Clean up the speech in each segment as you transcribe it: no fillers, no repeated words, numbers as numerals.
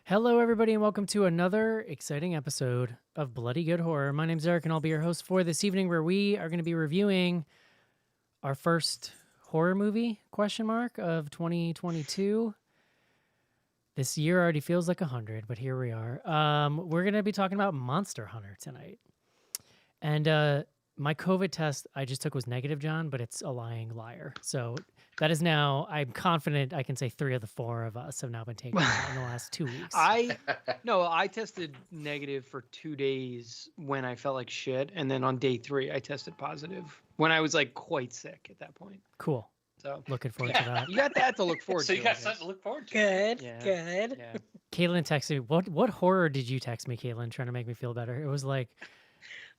Hello, everybody, and welcome to another exciting episode of Bloody Good Horror. My name's Eric, and I'll be your host for this evening, where we are going to be reviewing our first horror movie, of 2022. This year already feels like 100, but here we are. We're going to be talking about Monster Hunter tonight. And my COVID test I just took was negative, John, but it's a lying liar. So that is now, I'm confident I can say 3 of the 4 of us have now been taken in the last 2 weeks. I tested negative for 2 days when I felt like shit, and then on day 3 I tested positive when I was like quite sick at that point. Cool. So looking forward to that. you got that to look forward to. So you got something to look forward to. Good. Yeah. Caitlin texted me. What horror did you text me, Caitlin, trying to make me feel better? It was like,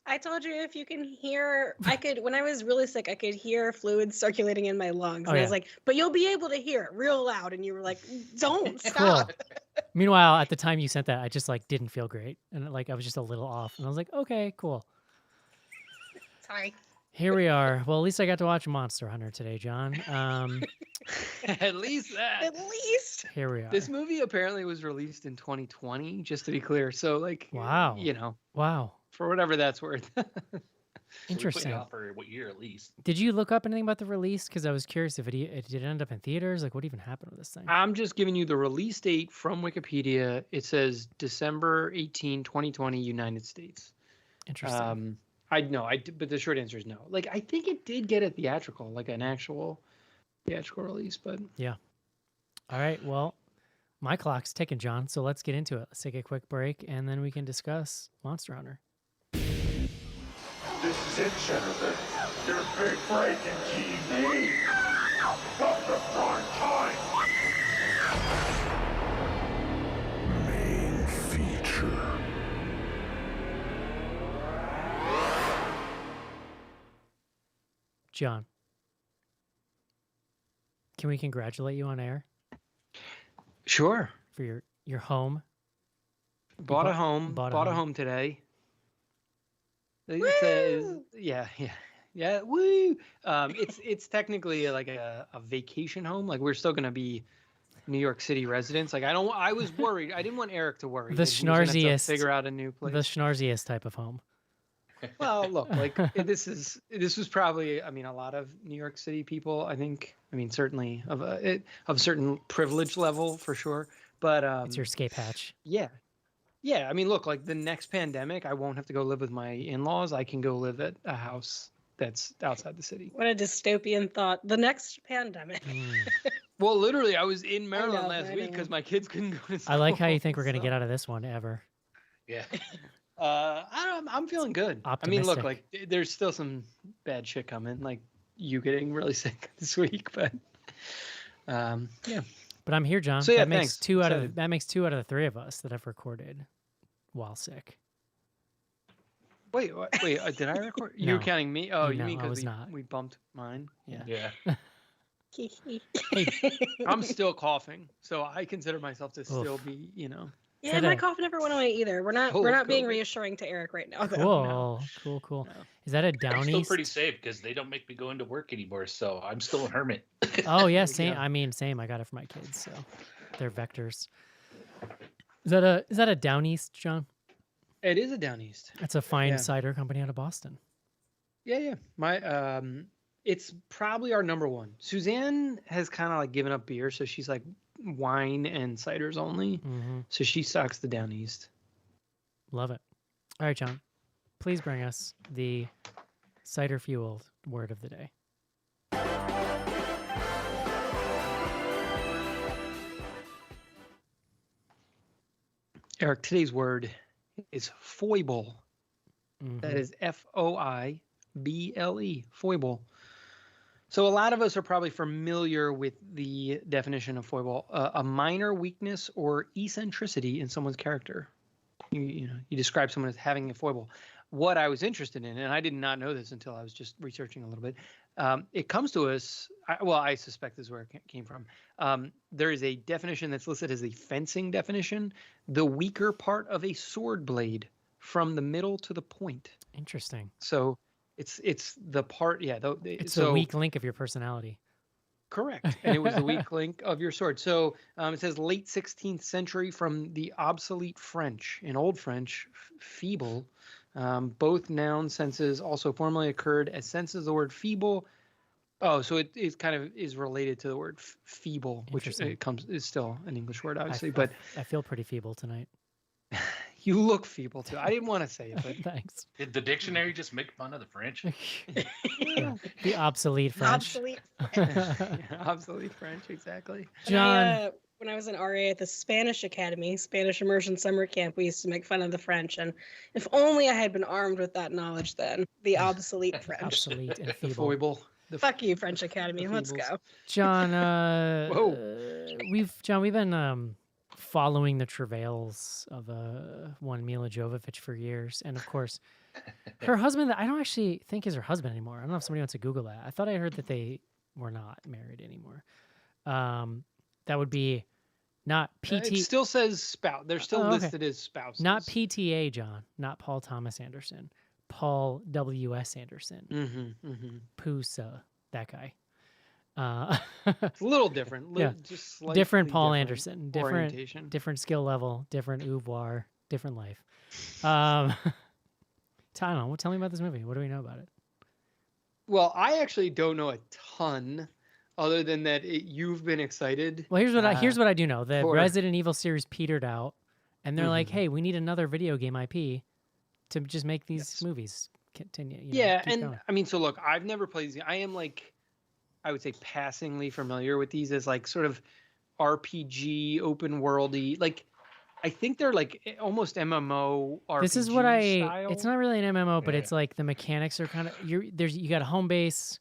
I told you if you can hear, when I was really sick, I could hear fluids circulating in my lungs. And I was like, but you'll be able to hear it real loud. And you were like, don't stop. Cool. Meanwhile, at the time you sent that, I just like didn't feel great. And like, I was just a little off. And I was like, okay, cool. Sorry. Here we are. Well, at least I got to watch Monster Hunter today, John. At least that. At least. Here we are. This movie apparently was released in 2020, just to be clear. So like, wow. Wow. For whatever that's worth. Interesting. So for what year at least? Did you look up anything about the release? Because I was curious if it did end up in theaters. Like, what even happened with this thing? I'm just giving you the release date from Wikipedia. It says December 18, 2020, United States. Interesting. But the short answer is no. Like, I think it did get a theatrical, like an actual theatrical release, but yeah. All right. Well, my clock's ticking, John. So let's get into it. Let's take a quick break, and then we can discuss Monster Hunter. This is it, Jennifer. Your big break in TV. Come to prime time. Main feature. John, can we congratulate you on air sure. for your home? Bought a home today. Woo! Yeah. Woo! It's technically like a vacation home. Like, we're still gonna be New York City residents. Like, I was worried. I didn't want Eric to worry. The that he was gonna have to schnarziest. figure out a new place. The schnarziest type of home. Well, look, like this was probably, a lot of New York City people, I think. Certainly of certain privilege level for sure. But It's your escape hatch. Yeah. Yeah, look, like the next pandemic, I won't have to go live with my in-laws. I can go live at a house that's outside the city. What a dystopian thought. The next pandemic. Well, literally, I was in Maryland last I week know. because my kids couldn't go to school. I like how you think we're going to get out of this one ever. Yeah. I'm feeling good. Optimistic. Look, like there's still some bad shit coming, like you getting really sick this week, but yeah. But I'm here, John. So, yeah, that makes thanks. two out Excited. of that makes 2 out of the 3 of us that have recorded while sick. Wait, did I record? You No. were counting me? Oh, you No, mean I was because not. we bumped mine? Yeah. Yeah. I'm still coughing, so I consider myself to still Oof. be, Yeah, my cough never went away either. We're not Full of being COVID. reassuring to Eric right now. Though. Cool. No. Is that a I'm down still east? pretty safe because they don't make me go into work anymore, so I'm still a hermit. Oh yeah, There we same. go. Same. I got it for my kids, so they're vectors. Is that a down east, John? It is a down east. That's a fine Yeah. cider company out of Boston. Yeah. My it's probably our number one. Suzanne has kind of like given up beer, so she's like wine and ciders only. Mm-hmm. So she stocks the down east. Love it. All right, John. Please bring us the cider fueled word of the day. Eric, today's word is foible. Mhm. That is Foible, foible. So a lot of us are probably familiar with the definition of foible, a minor weakness or eccentricity in someone's character. You describe someone as having a foible. What I was interested in, and I did not know this until I was just researching a little bit, it comes to us, I suspect this is where it came from. There is a definition that's listed as a fencing definition, the weaker part of a sword blade from the middle to the point. Interesting. So it's the part, yeah. It's the weak link of your personality. correct. And it was the weak link of your sword. So it says late 16th century from the obsolete French. In Old French, feeble. Both noun senses also formerly occurred as senses of the word feeble. Oh, so it is kind of is related to the word feeble, which is still an English word, obviously. But I feel pretty feeble tonight. you look feeble too. I didn't want to say it, but Thanks. Did the dictionary just make fun of the French? The obsolete French. Obsolete. obsolete French, exactly. John. When I was in RA at the Spanish Academy, Spanish Immersion Summer Camp, we used to make fun of the French. And if only I had been armed with that knowledge then. The obsolete French. Obsolete and The feeble. foible. Fuck you, French Academy. Let's go. John, Whoa. we've been following the travails of one Mila Jovovich for years. And of course, her husband, I don't actually think is her husband anymore. I don't know if somebody wants to Google that. I thought I heard that they were not married anymore. That would be not PT. It still says spouse. They're still okay. listed as spouses. Not PTA, John. Not Paul Thomas Anderson. Paul W.S. Anderson. Pusa, that guy. It's a little different. Yeah. Just slightly different Paul different Anderson. orientation. Different skill level. Different oeuvre. Different life. Tell me about this movie. What do we know about it? Well, I actually don't know a ton, other than that you've been excited. Well, here's what I do know. The for- Resident Evil series petered out, and they're like, "Hey, we need another video game IP to just make these movies continue." Yeah, keep and going. I mean, so look, I've never played these. I am like, I would say passingly familiar with these as like sort of RPG, open worldy. Like, I think they're like almost MMO RPG This is what style. It's not really an MMO, but Yeah. it's like the mechanics are kind of you got a home base.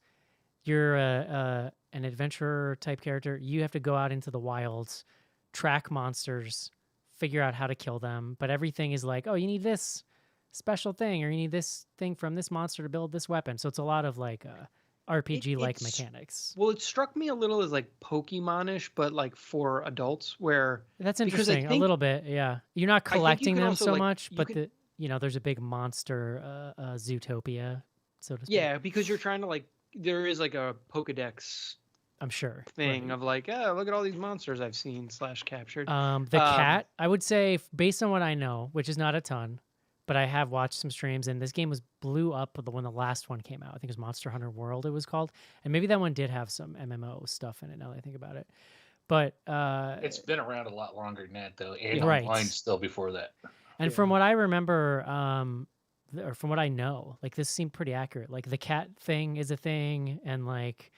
You're an adventurer type character. You have to go out into the wilds, track monsters, figure out how to kill them. But everything is like, oh, you need this special thing, or you need this thing from this monster to build this weapon. So it's a lot of like RPG like it's- mechanics. Well, it struck me a little as like Pokemon-ish, but like for adults, where That's because I interesting. A think- little bit, yeah. You're not I think you collecting can them also, so like, much, you but can- there's a big monster Zootopia, so to speak. yeah, because you're trying to like, there is like a Pokedex I'm sure. thing right. of like, oh, look at all these monsters I've seen / captured. The cat, I would say, based on what I know, which is not a ton, but I have watched some streams, and this game blew up when the last one came out. I think it was Monster Hunter World it was called. And maybe that one did have some MMO stuff in it now that I think about it. But It's been around a lot longer than that, though, and Right. online still before that. and Yeah. from what I remember, or from what I know, like this seemed pretty accurate. Like the cat thing is a thing, and like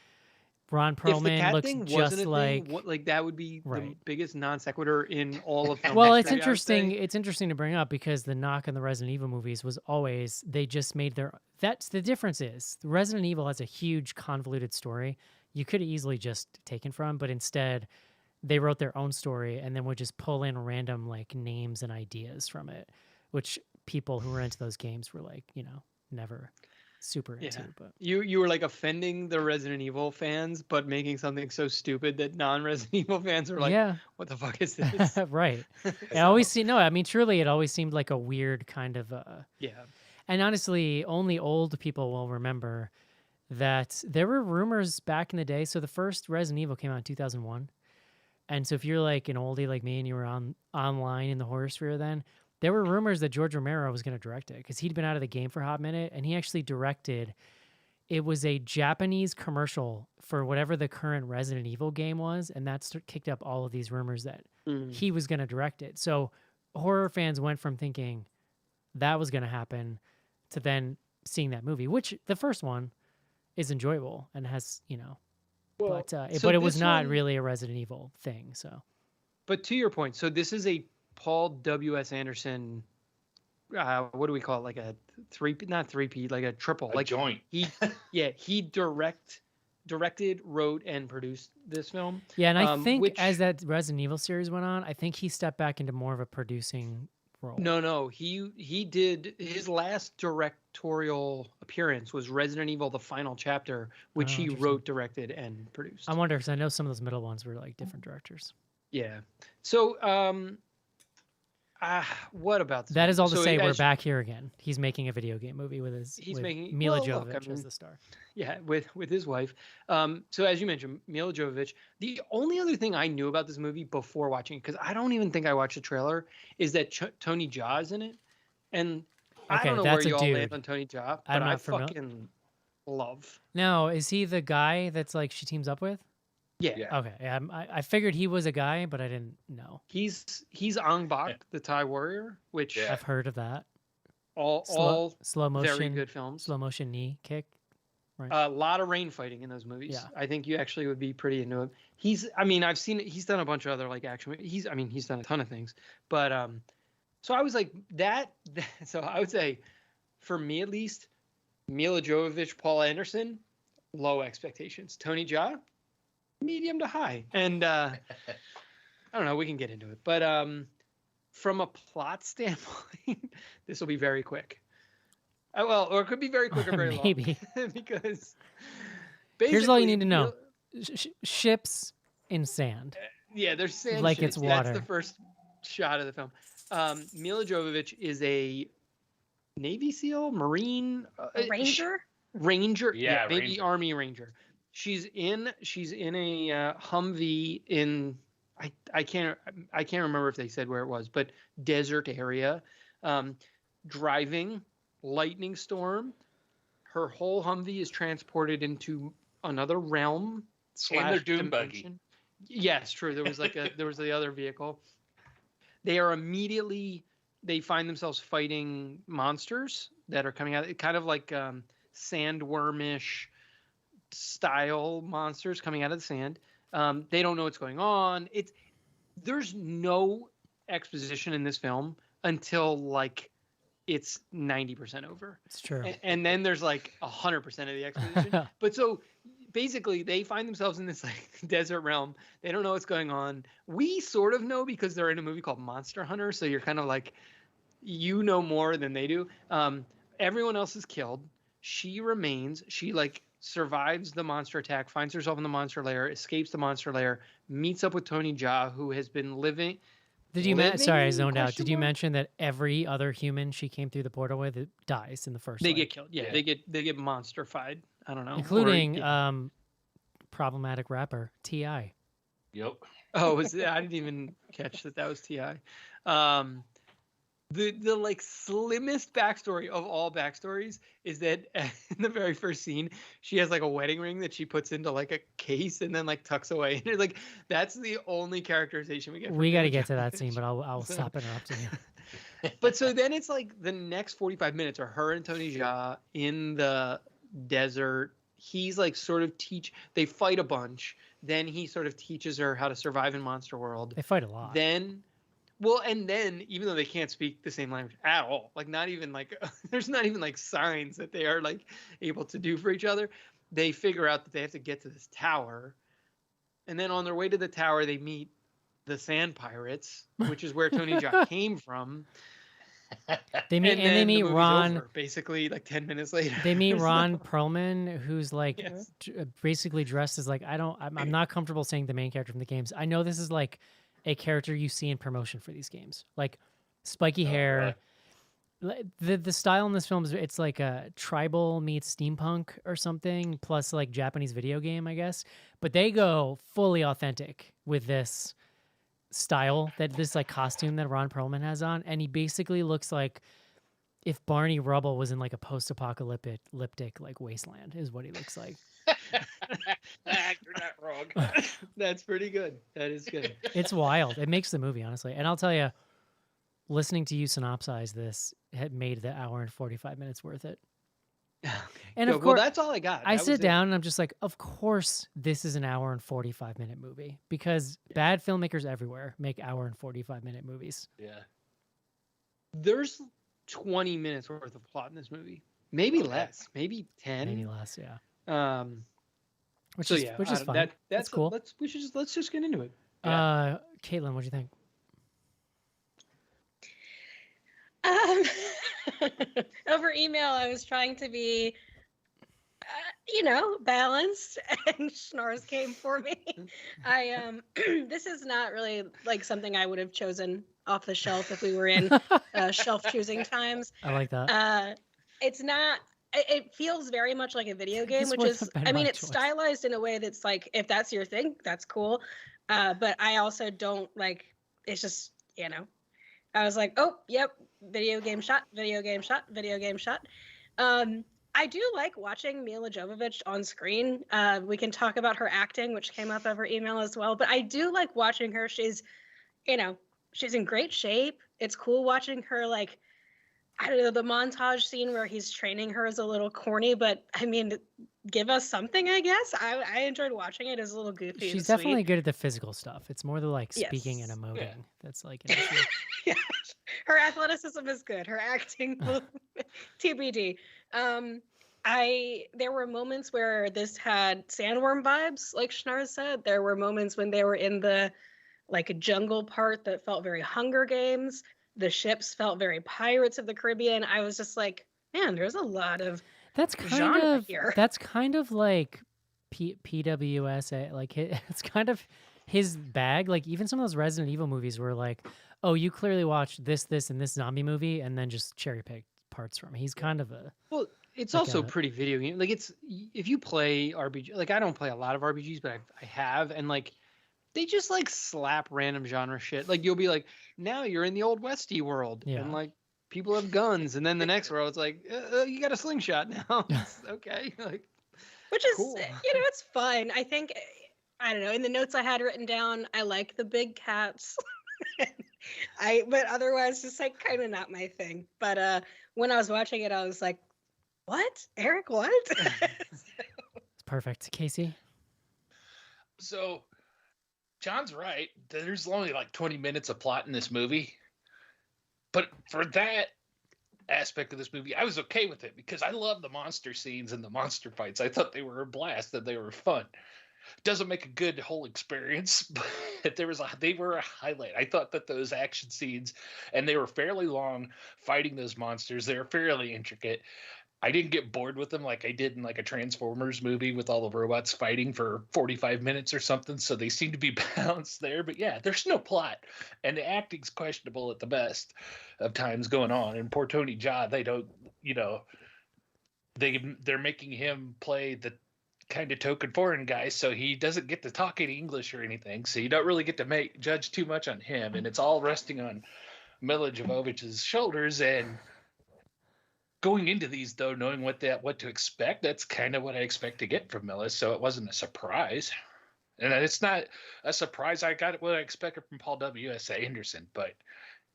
Ron If the Perlman cat looks thing just wasn't a like. thing, what, like that would be the Right. biggest non sequitur in all of film Well, it's history, I would say. interesting. It's interesting to bring up because the knock on the Resident Evil movies was always they just made their. That's the difference is Resident Evil has a huge convoluted story. You could have easily just taken from, but instead they wrote their own story and then would just pull in random like names and ideas from it, which people who were into those games were like, never super into. Yeah. But You were like offending the Resident Evil fans, but making something so stupid that non-Resident Evil fans are like, yeah, what the fuck is this? right. It always seemed no. I mean, truly, it always seemed like a weird kind of. Yeah. And honestly, only old people will remember that there were rumors back in the day. So the first Resident Evil came out in 2001. And so if you're like an oldie like me and you were online in the horror sphere then, there were rumors that George Romero was going to direct it because he'd been out of the game for a hot minute. And he actually directed, it was a Japanese commercial for whatever the current Resident Evil game was. And that kicked up all of these rumors that he was going to direct it. So horror fans went from thinking that was going to happen to then seeing that movie, which the first one is enjoyable and has, Well, but so it was this not one- really a Resident Evil thing. So But to your point, so this is a Paul W.S. Anderson, what do we call it? Like a not three-peat, like a triple. A like joint. he directed, wrote, and produced this film. yeah, and I think which- as that Resident Evil series went on, I think he stepped back into more of a producing role. No, he did his last directorial appearance was Resident Evil: The Final Chapter, which Oh, he interesting. wrote, directed, and produced. I wonder because I know some of those middle ones were like different directors. Yeah. So What about this That is movie? all to So say, we're as- back here again. He's making a video game movie with Mila well, look, I Jovovich as mean, the star. Yeah, with his wife. So as you mentioned, Mila Jovovich. The only other thing I knew about this movie before watching it, because I don't even think I watched the trailer, is that Tony Jaa is in it, and I Okay, don't know where that's a you all land dude. on Tony Jaa, I'm but I not familiar. fucking love. Now, is he the guy that's like she teams up with? Yeah, Yeah. Okay, yeah, I figured he was a guy, but I didn't know. he's Ong Bak, the Thai warrior, which Yeah. I've heard of that. all Slow motion, very good films. slow motion knee kick. Right. A lot of rain fighting in those movies. Yeah. I think you actually would be pretty into him. I've seen it. He's done a bunch of other like action. He's done a ton of things. But so I was like that. So I would say, for me at least, Mila Jovovich, Paul Anderson, low expectations. Tony Jaa, medium to high. And I don't know. We can get into it. But from a plot standpoint, this will be very quick. Or it could be very quick or very Maybe. long. Because Here's all you basically, need to know: ships in sand. Yeah, there's sand Like ships. it's water. That's the first shot of the film. Mila Jovovich is a Navy SEAL, Marine, Ranger? Yeah, maybe Ranger. Army Ranger. She's in a Humvee in I can't remember if they said where it was, but desert area, driving, lightning storm. Her whole Humvee is transported into another realm. And their / dune buggy. dimension. Yes, true. There was there was the other vehicle. They find themselves fighting monsters that are coming out, kind of like sandwormish style monsters coming out of the sand. They don't know what's going on. There's no exposition in this film until like it's 90% over. It's true. And then there's like 100% of the exposition. But so basically they find themselves in this like desert realm. They don't know what's going on. We sort of know because they're in a movie called Monster Hunter. So you're kind of like, you know more than they do. Everyone else is killed. She remains. She like survives the monster attack, finds herself in the monster lair, escapes the monster lair, meets up with Tony Jaa, who has been living. Sorry, I zoned out. question Did you mark? mention that every other human she came through the portal with dies in the first? They leg? get killed. Yeah, Yeah. they get monster-fied. I don't know. Including yeah. problematic rapper T.I. Yep. I didn't even catch that was Ti. The like slimmest backstory of all backstories is that in the very first scene she has like a wedding ring that she puts into like a case and then like tucks away. And like that's the only characterization we get. We got to Mila get to that Jovovich. scene, but I'll So- stop interrupting you. But so then it's like the next 45 minutes are her and Tony Jaa in the desert. He's like sort of they fight a bunch. Then he sort of teaches her how to survive in Monster World. They fight a lot. Then even though they can't speak the same language at all, like not even like there's not even like signs that they are like able to do for each other, they figure out that they have to get to this tower. And then on their way to the tower, they meet the Sand Pirates, which is where Tony Jaa came from. They meet then they meet the movie's Ron. over, basically like 10 minutes later. They meet So- Ron Perlman, who's like Yes. basically dressed as like I'm not comfortable saying the main character from the games. I know this is like a character you see in promotion for these games, like spiky hair. The style in this film is it's like a tribal meets steampunk or something, plus like Japanese video game, I guess. But they go fully authentic with this style, this like costume that Ron Perlman has on, and he basically looks like if Barney Rubble was in like a post-apocalyptic like wasteland, is what he looks like. You're not wrong. That's pretty good. That is good. It's wild. It makes the movie, honestly. And I'll tell you, listening to you synopsize this had made the hour and 45 minutes worth it. And of Well, course, that's all I got. I That sit was it. down and I'm just like, of course, this is an hour and 45-minute movie because bad filmmakers everywhere make hour and 45-minute movies. Yeah. There's 20 minutes worth of plot in this movie. Maybe Okay. less. Maybe 10. Maybe less, yeah. Which So is yeah, which I is don't- fun. That's That's cool. Let's just get into it. Caitlin, what do you think? Over email, I was trying to be. balanced, and Schnars came for me. I this is not really like something I would have chosen off the shelf if we were in shelf choosing times. I like that. It's not. It feels very much like a video game, This which wouldn't is, have been I mean, my it's choice. stylized in a way that's like, if that's your thing, that's cool. But I also don't like. It's just, I was like, oh, yep, video game shot, video game shot, video game shot. I do like watching Mila Jovovich on screen. We can talk about her acting, which came up over email as well. But I do like watching her. She's in great shape. It's cool watching her, like, I don't know, the montage scene where he's training her is a little corny, but I mean, give us something, I guess. I enjoyed watching it. It's a little goofy. She's and definitely sweet. good at the physical stuff. It's more the like speaking and Yes. emoting that's like an issue. Yeah. Her athleticism is good. Her acting, TBD. There were moments where this had sandworm vibes, like Schnars said. There were moments when they were in the like jungle part that felt very Hunger Games. The ships felt very Pirates of the Caribbean. I was just like, man, there's a lot of That's kind genre of here. that's kind of like PWS. Like it's kind of his bag. Like even some of those Resident Evil movies were like, oh, you clearly watched this, and this zombie movie, and then just cherry picked parts from it. He's kind of a Well, it's like also a- pretty video game. Like if you play RPG, like I don't play a lot of RPGs, but I have, and like they just like slap random genre shit. Like you'll be like, now you're in the old Westy world, Yeah. and like people have guns, and then the next world it's like you got a slingshot now. It's okay, like Which is, cool. it's fun. I think, I don't know, in the notes I had written down, I like the big cats. But otherwise, just like kind of not my thing. But when I was watching it, I was like, what? Eric, what? it's perfect. Casey, So, John's right. There's only like 20 minutes of plot in this movie. But for that aspect of this movie, I was okay with it because I love the monster scenes and the monster fights. I thought they were a blast, that they were fun. Doesn't make a good whole experience, but they were a highlight. I thought that those action scenes, and they were fairly long fighting those monsters. They were fairly intricate. I didn't get bored with them like I did in like a Transformers movie with all the robots fighting for 45 minutes or something. So they seem to be balanced there. But yeah, there's no plot, and the acting's questionable at the best of times going on. And poor Tony Jaa, they don't, they're making him play the kind of token foreign guy, so he doesn't get to talk any English or anything. So you don't really get to judge too much on him, and it's all resting on Mila Jovovich's shoulders. And going into these, though, knowing what to expect, that's kind of what I expect to get from Mila. So it wasn't a surprise, and it's not a surprise. I got what I expected from Paul W.S. Anderson, but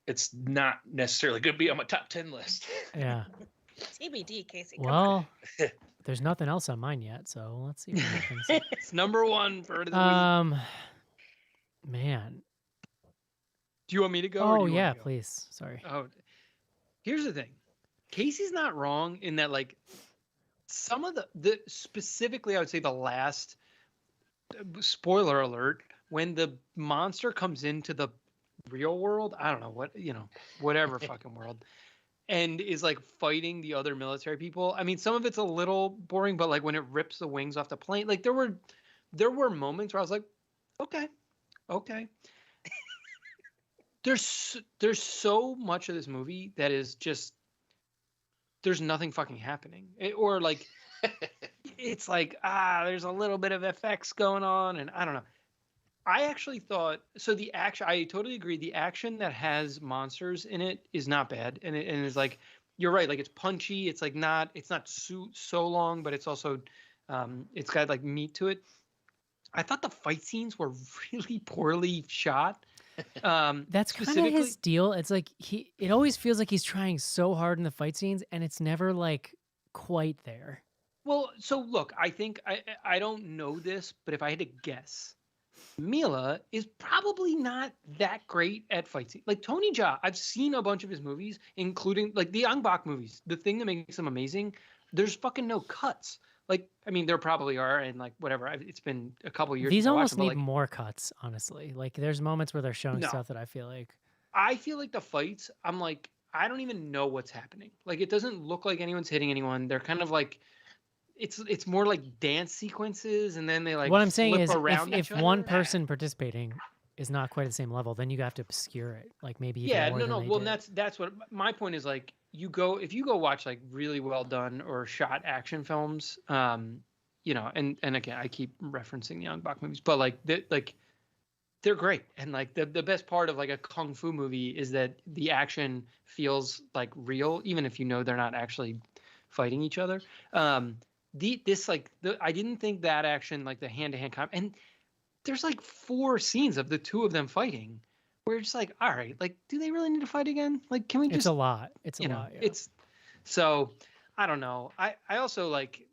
it's not necessarily going to be on my top 10 list. yeah. TBD, Casey. Come on. Well, there's nothing else on mine yet, so let's see what happens. It's number one for the week. Man. Do you want me to go? or do Oh you want yeah, me to go? please. Sorry. Oh, here's the thing. Casey's not wrong in that, like, some of the specifically, I would say the last, spoiler alert, when the monster comes into the real world, I don't know what, whatever fucking world, and is like fighting the other military people. I mean, some of it's a little boring, but like when it rips the wings off the plane, like there were moments where I was like, okay. There's so much of this movie that is just, there's nothing fucking happening. Or like, it's like, there's a little bit of effects going on, and I don't know. I actually thought, so the action, I totally agree. The action that has monsters in it is not bad. And it's like, you're right. Like it's punchy. It's like it's not so long, but it's also, it's got like meat to it. I thought the fight scenes were really poorly shot. That's kind of his deal. It's like it always feels like he's trying so hard in the fight scenes, and it's never like quite there. Well, so look, I think I don't know this, but if I had to guess, Mila is probably not that great at fight scenes. Like Tony Jaa, I've seen a bunch of his movies, including like the Ong Bak movies. The thing that makes them amazing, there's fucking no cuts. Like, I mean, there probably are, and like whatever. It's been a couple of years. These since I watched almost them, but, need like, more cuts, honestly. Like there's moments where they're showing No. stuff that I feel like. I feel like the fights, I'm like, I don't even know what's happening. Like, it doesn't look like anyone's hitting anyone. They're kind of like, it's more like dance sequences, and then they like What I'm saying flip is, around if each one other. person participating is not quite at the same level, then you have to obscure it, like maybe even Yeah, more no, than no. they Well, did. that's what my point is. Like, if you go watch like really well done or shot action films, and again, I keep referencing the Young Bak movies, but they're great. And like the best part of like a kung fu movie is that the action feels like real, even if you know they're not actually fighting each other. I didn't think that action, like the hand-to-hand combat, and there's like 4 scenes of the 2 of them fighting. Where it's like, all right, like, do they really need to fight again? Like, can we It's just, a lot. It's a lot. Yeah. it's so I don't know. I also like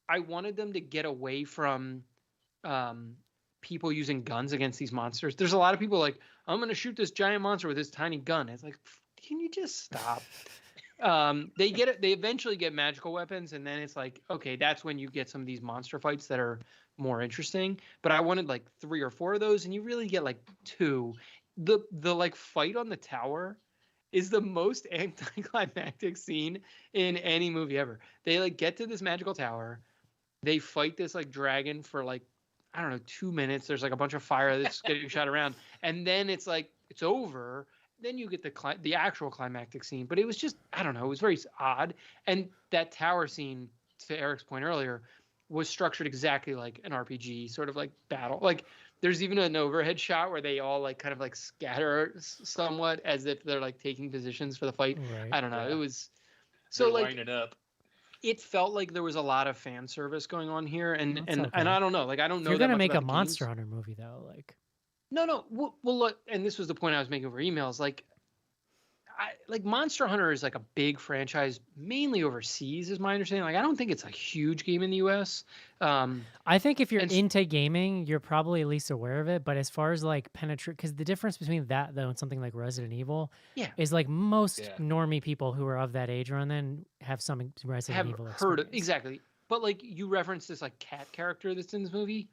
I wanted them to get away from people using guns against these monsters. There's a lot of people like, I'm gonna shoot this giant monster with this tiny gun. It's like, can you just stop? They eventually get magical weapons, and then it's like, okay, that's when you get some of these monster fights that are more interesting. But I wanted like 3 or 4 of those, and you really get like 2. The like fight on the tower is the most anticlimactic scene in any movie ever. They like get to this magical tower, they fight this like dragon for like, I don't know, 2 minutes. There's like a bunch of fire that's getting shot around, and then it's like it's over. Then you get the actual climactic scene. But it was just, I don't know, it was very odd. And that tower scene, to Eric's point earlier, was structured exactly like an RPG sort of like battle. Like there's even an overhead shot where they all like kind of like scatter somewhat as if they're like taking positions for the fight. Right. I don't know. Yeah. It was So so like lining up. it felt like there was a lot of fan service going on here, and That's and okay. I don't know, like I don't If know you're that gonna much make a about the Monster games. Hunter movie, though, like No. Well, look, and this was the point I was making over emails. Like, like Monster Hunter is like a big franchise, mainly overseas, is my understanding. Like, I don't think it's a huge game in the U.S. I think if you're and into gaming, you're probably at least aware of it. But as far as like penetrate, because the difference between that though and something like Resident Evil Yeah. is like most Yeah. normie people who are of that age around then have some Resident have Evil heard of experience. exactly. But like you referenced this like cat character that's in this movie,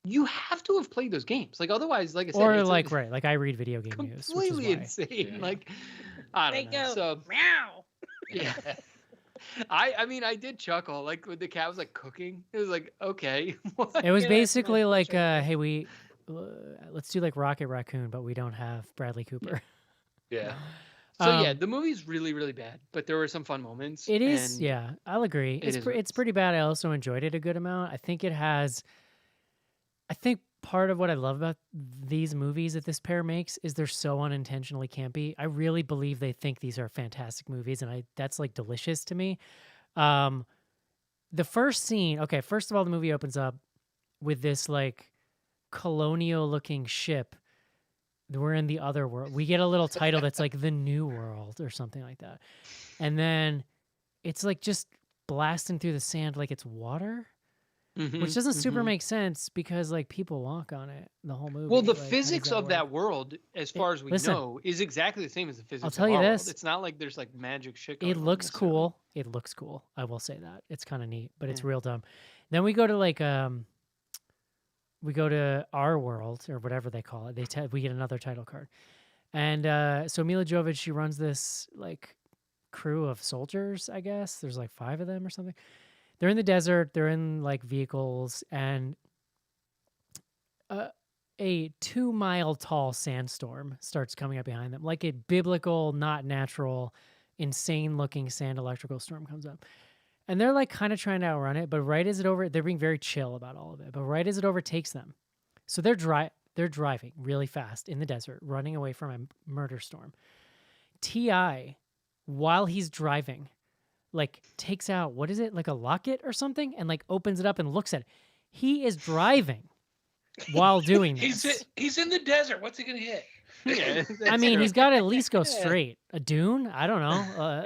you have to have played those games. Like otherwise, like I said, Or it's like right, like I read video game news, which is completely why. insane. Yeah. Like I They don't know. go So meow. yeah. I mean I did chuckle like when the cat was like cooking. It was like okay. What? It was Yeah, that's my basically like, pleasure. hey, let's do like Rocket Raccoon, but we don't have Bradley Cooper. Yeah. So yeah, Um, the movie's really really bad, but there were some fun moments. It is, and yeah, I'll agree. it is what it It's is. pretty bad. I also enjoyed it a good amount. I think it has. I think part of what I love about these movies that this pair makes is they're so unintentionally campy. I really believe they think these are fantastic movies, and that's like delicious to me. The first scene, okay, first of all, the movie opens up with this like colonial looking ship. We're in the other world. We get a little title that's like the New World or something like that. And then it's like just blasting through the sand like it's water, Mhm, which doesn't super mhm. make sense because like people walk on it the whole movie. Well, the Like, how does physics of work? that world, as far as we listen, know, is exactly the same as the physics tell of you our this. world. It's not like there's like magic shit going It on looks necessarily. cool. It looks cool. I will say that. It's kind of neat, but it's Yeah. real dumb. Then we go to like we go to our world or whatever they call it. We get another title card. And so Mila Jovovich, she runs this like crew of soldiers, I guess. There's like 5 of them or something. They're in the desert. They're in like vehicles, and a 2-mile tall sandstorm starts coming up behind them, like a biblical, not natural, insane looking sand electrical storm comes up. And they're like kind of trying to outrun it, but right as they're being very chill about all of it. But right as it overtakes them, so they're driving really fast in the desert, running away from a murder storm. T.I., while he's driving, like takes out, what is it, like a locket or something, and like opens it up and looks at it. He is driving while doing this. He's in the desert. What's he gonna hit? Yeah, I that's mean, true. he's got to at least go Yeah. straight. A dune? I don't know.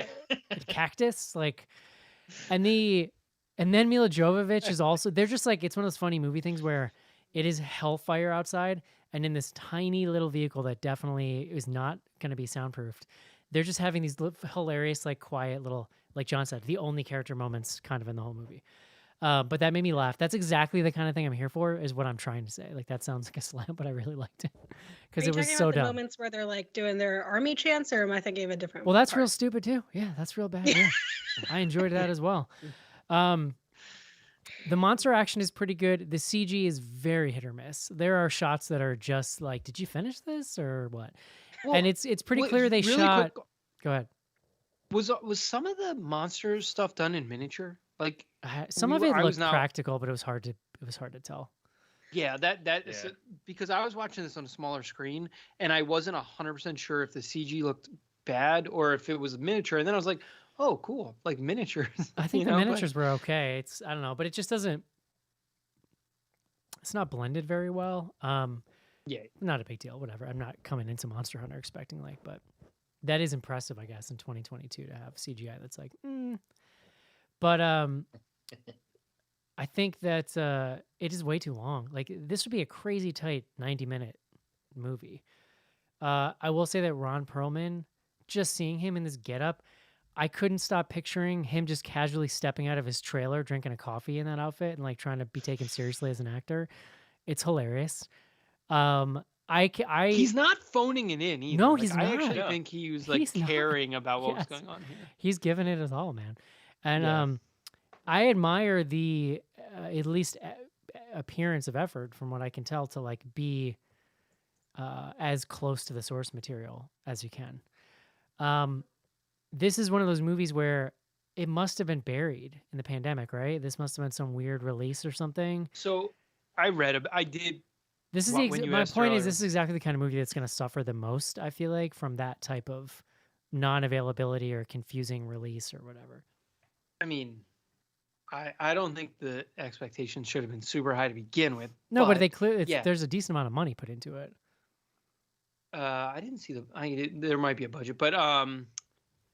A cactus? Like, and then Mila Jovovich is also, they're just like, it's one of those funny movie things where it is hellfire outside, and in this tiny little vehicle that definitely is not going to be soundproofed, they're just having these hilarious, like quiet little, like John said, the only character moments kind of in the whole movie. But that made me laugh. That's exactly the kind of thing I'm here for, is what I'm trying to say. Like, that sounds like a slam, but I really liked it Are because you it was talking so about the dumb. moments where they're like doing their army chants, or am I thinking of a different? Well, that's real part? stupid too. Yeah, that's real bad. Yeah. I enjoyed that as well. The monster action is pretty good. The CG is very hit or miss. There are shots that are just like, did you finish this or what? Well, And it's pretty what- clear they really shot. quick, Go ahead. was some of the monsters stuff done in miniature? Like Some we of were- it I was looked not- practical, but it was hard to tell. Yeah, that Yeah. because I was watching this on a smaller screen and I wasn't 100% sure if the CG looked bad or if it was miniature. And then I was like, oh, cool, like miniatures. I think you the know, but- miniatures were okay. I don't know, but it just doesn't. It's not blended very well. Yeah, Not a big deal. Whatever. I'm not coming into Monster Hunter expecting but that is impressive, I guess, in 2022 to have CGI that's like. But I think that it is way too long. Like this would be a crazy tight 90-minute movie. I will say that Ron Perlman, just seeing him in this getup, I couldn't stop picturing him just casually stepping out of his trailer, drinking a coffee in that outfit, and like trying to be taken seriously as an actor. It's hilarious. he's not phoning it in either. No, Like, he's I not. actually No. think he was like He's not. caring about what Yes. was going on here. He's given it his all, man. And Yeah. I admire the at least appearance of effort, from what I can tell, to like be as close to the source material as you can. This is one of those movies where it must have been buried in the pandemic, right? This must have been some weird release or something. So I did. This is When you my asked point is earlier. this is exactly the kind of movie that's going to suffer the most, I feel like, from that type of non-availability or confusing release or whatever. I mean, I don't think the expectations should have been super high to begin with. No, but they clearly yeah. there's a decent amount of money put into it. I didn't see there might be a budget, but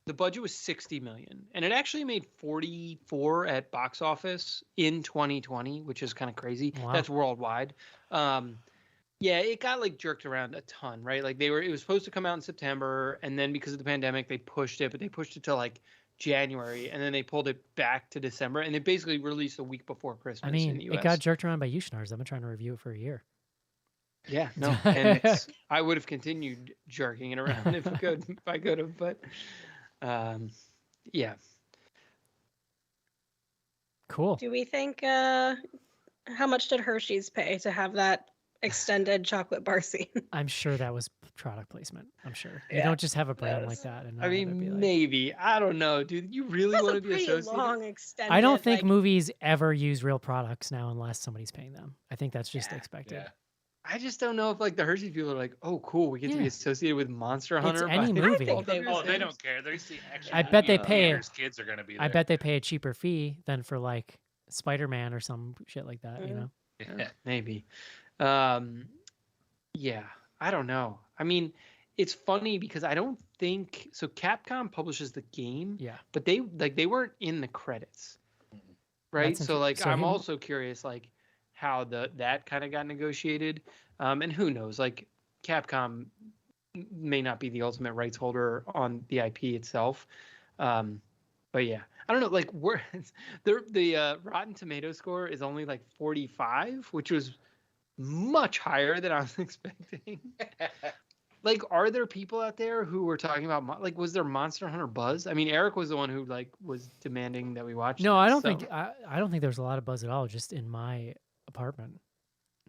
the budget was 60 million, and it actually made 44 at box office in 2020, which is kind of crazy. Wow. That's worldwide. Yeah, it got like jerked around a ton, right? Like it was supposed to come out in September, and then because of the pandemic, they pushed it, but they pushed it to like January, and then they pulled it back to December, and it basically released a week before Christmas I in mean, the US. it got jerked around by Ushnar. I've been trying to review it for a year. Yeah, no, and I would have continued jerking it around if I could have, but yeah. Cool. Do we think how much did Hershey's pay to have that extended chocolate bar scene? I'm sure that was product placement. I'm sure. You Yeah, don't just have a brand like Yes. that. And I not have it be mean, like- maybe. I don't know, dude. You really That's want a to be pretty associated? long extended. I don't think like, movies ever use real products now unless somebody's paying them. I think that's just Yeah. expected. Yeah. I just don't know if like the Hershey people are like, oh, cool, we get to be Yeah. associated with Monster It's Hunter. any by movie. both they of will. your Oh, they names. don't care. They see action. I bet they movie pay- theaters, kids are gonna be there. I bet they pay a cheaper fee than for like Spider-Man or some shit like that, you Mhm. know? Yeah. Maybe. Yeah, I don't know. I mean, it's funny because I don't think so. Capcom publishes the game, Yeah. but they weren't in the credits, right? That's So like, so I'm him- also curious like how that kind of got negotiated, and who knows? Like, Capcom may not be the ultimate rights holder on the IP itself, but yeah, I don't know. Like, the Rotten Tomato score is only like 45, which was much higher than I was expecting. Like, are there people out there who were talking about like, was there Monster Hunter buzz? I mean, Eric was the one who like was demanding that we watch. No, I this, don't so- think I don't think there's a lot of buzz at all, just in my apartment.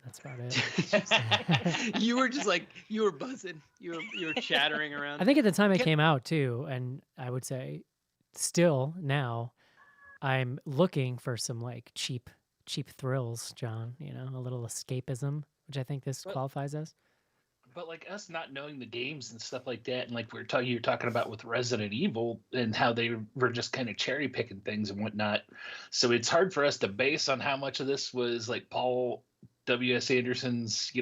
That's about it. You were just like, you were buzzing, you were chattering around. I think at the time it Can- came out too, and I would say still now I'm looking for some like cheap thrills, John, you know, a little escapism, which I think this Well- qualifies as. But like us not knowing the games and stuff like that, and like you were talking about with Resident Evil and how they were just kind of cherry picking things and whatnot. So it's hard for us to base on how much of this was like Paul W.S. Anderson's,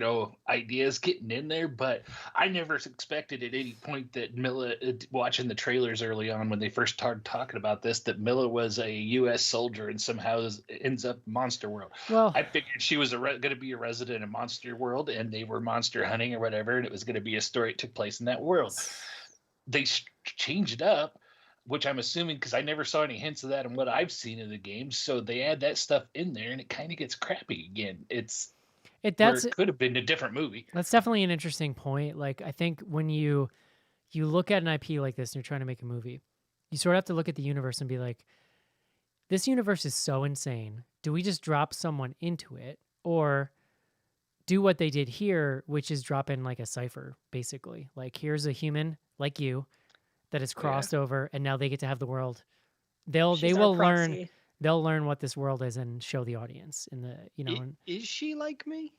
ideas getting in there. But I never expected at any point that Mila, watching the trailers early on when they first started talking about this, that Mila was a U.S. soldier and somehow ends up Monster World. Well, I figured she was going to be a resident in Monster World, and they were monster hunting or whatever, and it was going to be a story that took place in that world. They changed it up, which I'm assuming because I never saw any hints of that in what I've seen in the game. So they add that stuff in there, and it kind of gets crappy again. It could have been a different movie. That's definitely an interesting point. Like, I think when you look at an IP like this and you're trying to make a movie, you sort of have to look at the universe and be like, this universe is so insane. Do we just drop someone into it, or do what they did here, which is drop in like a cipher, basically? Like, here's a human like you that has Oh, yeah. crossed over, and now they get to have the world. They She's our will learn. proxy. They'll learn what this world is and show the audience in the and Is she like me?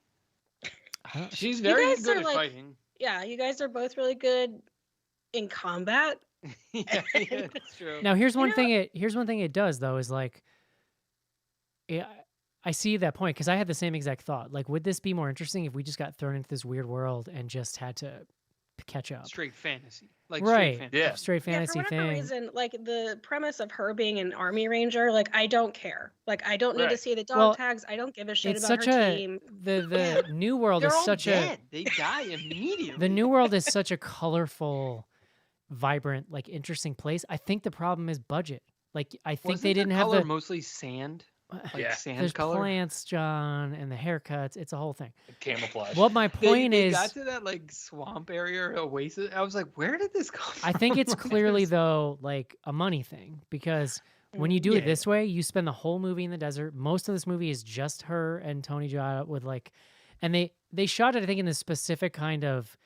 I don't- She's You very guys good are at like- fighting. Yeah, you guys are both really good in combat. yeah, that's true. Now here's You one know- thing it does though is like, yeah, I see that point because I had the same exact thought. Like, would this be more interesting if we just got thrown into this weird world and just had to catch up? Straight fantasy, like Right. straight fantasy. Yeah. Straight Yeah, fantasy for whatever thing. reason, like the premise of her being an army ranger, like I don't care. Like I don't need to Right. see the dog Well, tags. I don't give a shit It's about such her a team. the new world They're is all such dead. They die immediately. the new world is such a colorful, vibrant, like interesting place. I think the problem is budget. Like I think Wasn't they the didn't have color the mostly sand, like Yeah. sand there's color. plants, John, and the haircuts. It's a whole thing. Camouflage. What my point they is, got to that like swamp area or oasis. I was like, where did this come from? I think it's Like, clearly this- though like a money thing because when you do it Yeah. this way, you spend the whole movie in the desert. Most of this movie is just her and Tony Jaa with like, and they shot it I think in this specific kind of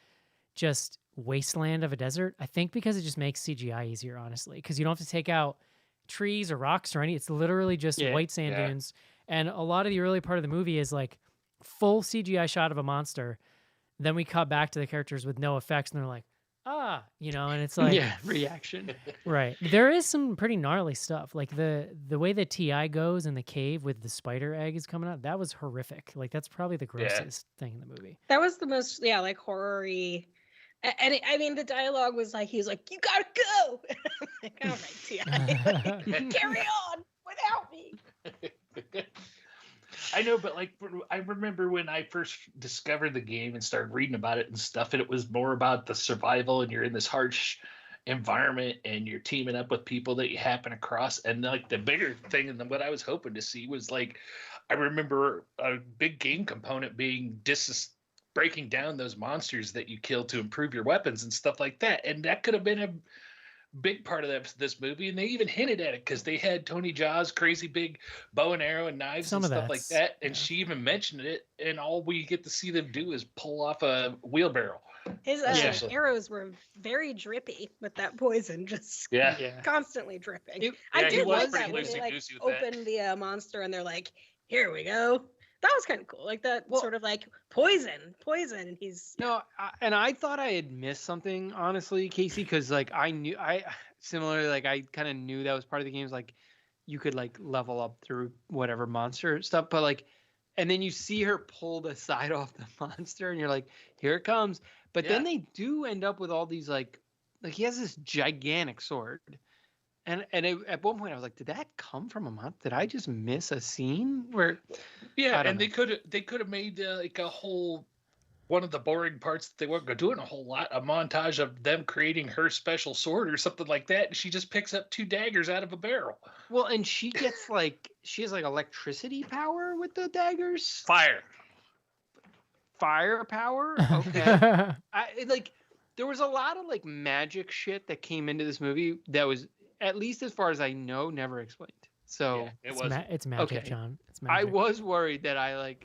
just wasteland of a desert. I think because it just makes CGI easier, honestly, because you don't have to take out trees or rocks or any. It's literally just Yeah, white sand yeah. dunes, and a lot of the early part of the movie is like full CGI shot of a monster. Then we cut back to the characters with no effects, and they're like, and it's like, yeah, reaction. right. There is some pretty gnarly stuff. Like the way the TI goes in the cave with the spider eggs coming out, that was horrific. Like that's probably the grossest thing in the movie. That was the most, like horror-y. I mean, the dialogue was like, he was like, "You gotta go." Like, all right, Ti, carry on without me. I know, but like I remember when I first discovered the game and started reading about it and stuff, and it was more about the survival, and you're in this harsh environment and you're teaming up with people that you happen across. And like the bigger thing and what I was hoping to see was like, I remember a big game component being breaking down those monsters that you kill to improve your weapons and stuff like that. And that could have been a big part of this movie, and they even hinted at it because they had Tony Jaa's crazy big bow and arrow and knives Some and of stuff like that's- that, and she even mentioned it, and all we get to see them do is pull off a wheelbarrow. His Yeah. arrows were very drippy with that poison, just Yeah. Yeah. constantly dripping. It- I Yeah, he did was like pretty that when they like loosey-goosey with that. open the monster and they're like, "Here we go." That was kind of cool, like that Well- sort of like poison, and he's No, and I thought I had missed something, honestly, Casey, because like I similarly, like I kind of knew that was part of the games. Like you could like level up through whatever monster stuff, but like, and then you see her pull the side off the monster, and you're like, here it comes. But then Yeah. they do end up with all these like he has this gigantic sword. And at one point I was like, did that come from a month? Did I just miss a scene where? Yeah, I don't and they could have made like a whole one of the boring parts that they weren't going to do it a whole lot, a montage of them creating her special sword or something like that, and she just picks up 2 daggers out of a barrel. Well, and she gets like she has like electricity power with the daggers. Fire. Firepower. Okay. Like there was a lot of like magic shit that came into this movie that was, at least as far as I know, never explained. So Yeah, it it's, was. it's magic, Okay. John. It's I magic. was worried that I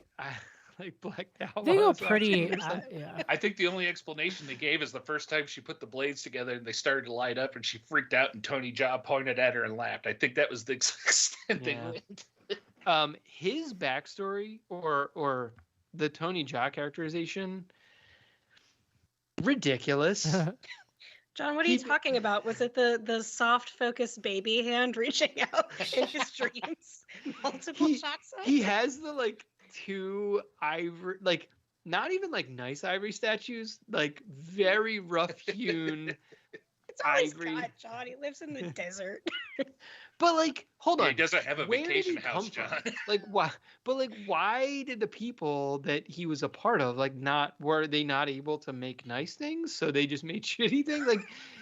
blacked out. They while I go was watching pretty. it or something. Yeah. I think the only explanation they gave is the first time she put the blades together and they started to light up and she freaked out and Tony Jaa pointed at her and laughed. I think that was the extent they Yeah. went. His backstory or the Tony Jaa characterization, ridiculous. John, what are you He- talking about? Was it the soft focused baby hand reaching out in his dreams? Multiple shots of He has the like 2 ivory, like not even like nice ivory statues, like very rough hewn. It's all he's ivory. got, John. He lives in the desert. But like, hold Yeah, on. he doesn't have a Where did vacation he house, come John. from? Like why? But like, why did the people that he was a part of like were they not able to make nice things? So they just made shitty things. Like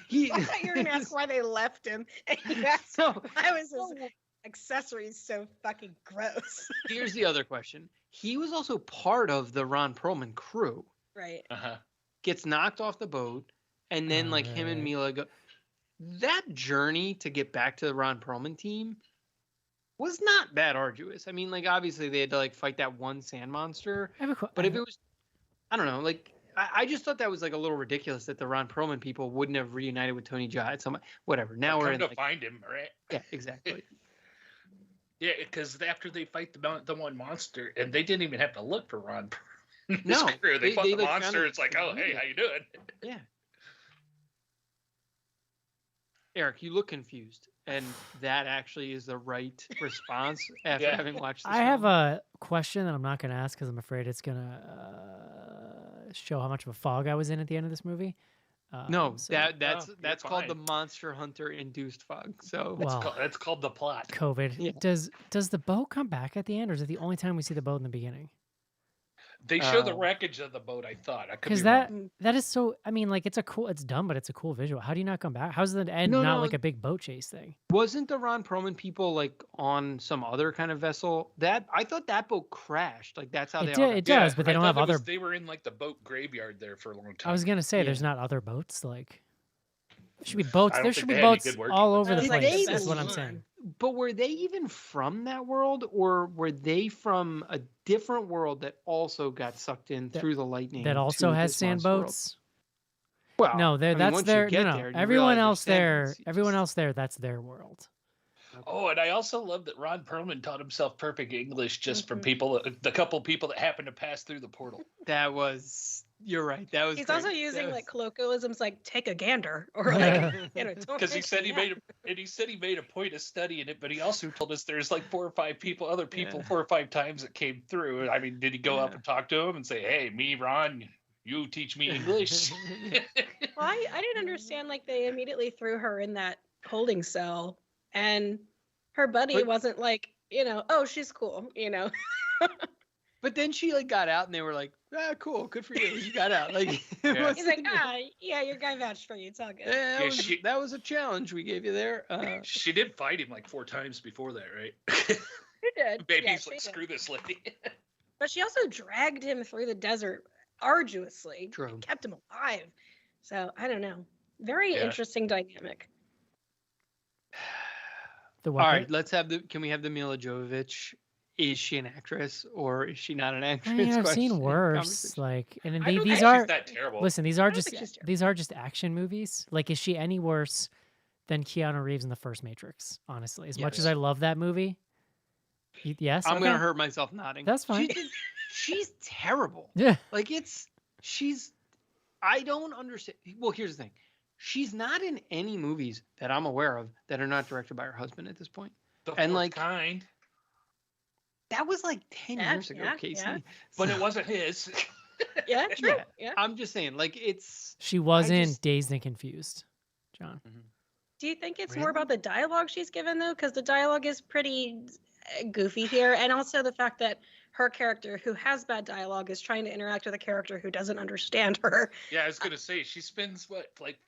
he. I thought you were gonna ask why they left him. And you asked No, why was his accessories so fucking gross. here's the other question. He was also part of the Ron Perlman crew. Right. Uh-huh. Gets knocked off the boat, and then like him and Alright. Mila go. That journey to get back to the Ron Perlman team was not that arduous. I mean, like obviously they had to like fight that one sand monster, I have a but if it was, I don't know, like I just thought that was like a little ridiculous that the Ron Perlman people wouldn't have reunited with Tony Jaa at some whatever. Now we're Come in to like, find him, right? yeah, exactly. Yeah, because after they fight the one monster, and they didn't even have to look for Ron. No, crew. They fought the like, found monster. it It's like, oh, hey, how you doing? Yeah. Eric, you look confused, and that actually is the right response after Yeah. having watched this I have film. a question that I'm not going to ask because I'm afraid it's going to show how much of a fog I was in at the end of this movie. No, so- that's you're called the fine. Monster Hunter induced fog. So Well, That's called the plot. COVID. Yeah. Does the boat come back at the end, or is it the only time we see the boat in the beginning? They show the Uh, wreckage of the boat. I thought I could Because be that wrong. that is so. I mean, like it's dumb, but it's a cool visual. How do you not come back? How's the end No, not no, like a big boat chase thing? wasn't the Ron Perlman people like on some other kind of vessel? That I thought that boat crashed. Like that's how It they did- all got it does, but they I don't thought have it was- other- They were in like the boat graveyard there for a long time. I was gonna say Yeah. there's not other boats. Like there should be boats. I don't There think should they be had any boats good words all for over the It's like place. the That's best what I'm one. saying. But were they even from that world, or were they from a different world that also got sucked in That- through the lightning? That also to has this sand monster world? boats. Well, No, I mean, that's once their you get no. there, you Everyone realize else there's there, sand boats. everyone else there, that's their world. Oh, and I also love that Ron Perlman taught himself perfect English just from Mhm. the couple people that happened to pass through the portal. That was. You're right. That was. He's great. also That using was- like colloquialisms like "take a gander" or like don't. Because he said he mention made a point of studying it, but he also told us there's like 4 or 5 other people, Yeah. 4 or 5 times that came through. I mean, did he go up Yeah. and talk to him and say, "Hey, me, Ron, you teach me English"? Well, I didn't understand. Like they immediately threw her in that holding cell, and her buddy But- wasn't like, oh, she's cool, But then she like got out, and they were like, "Ah, cool, good for you. You got out." Like, it Yeah. was- He's like, yeah, your guy vouched for you. It's all good. Yeah, Yeah, she- that was a challenge we gave you there. She did fight him like 4 times before that, right? She did. Baby's Yeah, like, she did. screw this lady. But she also dragged him through the desert arduously. True. Kept him alive. So I don't know. Very Yeah. interesting dynamic. The All weapon. right, let's have the. Can we have the Mila Jovovich? Is she an actress or is she not an actress? I mean, I've seen question worse. conversation. Like, and I the- don't these think are she's that terrible. listen. These are don't just think she's terrible. these are just action movies. Like, is she any worse than Keanu Reeves in the first Matrix? Honestly, as much as Yes. I love that movie, yes, I'm okay. gonna hurt myself nodding. That's fine. She's terrible. Yeah, Like she's. I don't understand. Well, here's the thing. She's not in any movies that I'm aware of that are not directed by her husband at this point. The and, fourth like- kind, That was like 10 Yeah, years ago, yeah, Casey. yeah. but it wasn't his. Yeah, true. Yeah. Yeah. I'm just saying, like it's. she was in just- Dazed and Confused, John. Do you think it's more Really? about the dialogue she's given though? Because the dialogue is pretty goofy here, and also the fact that her character, who has bad dialogue, is trying to interact with a character who doesn't understand her. Yeah, I was gonna say she spends like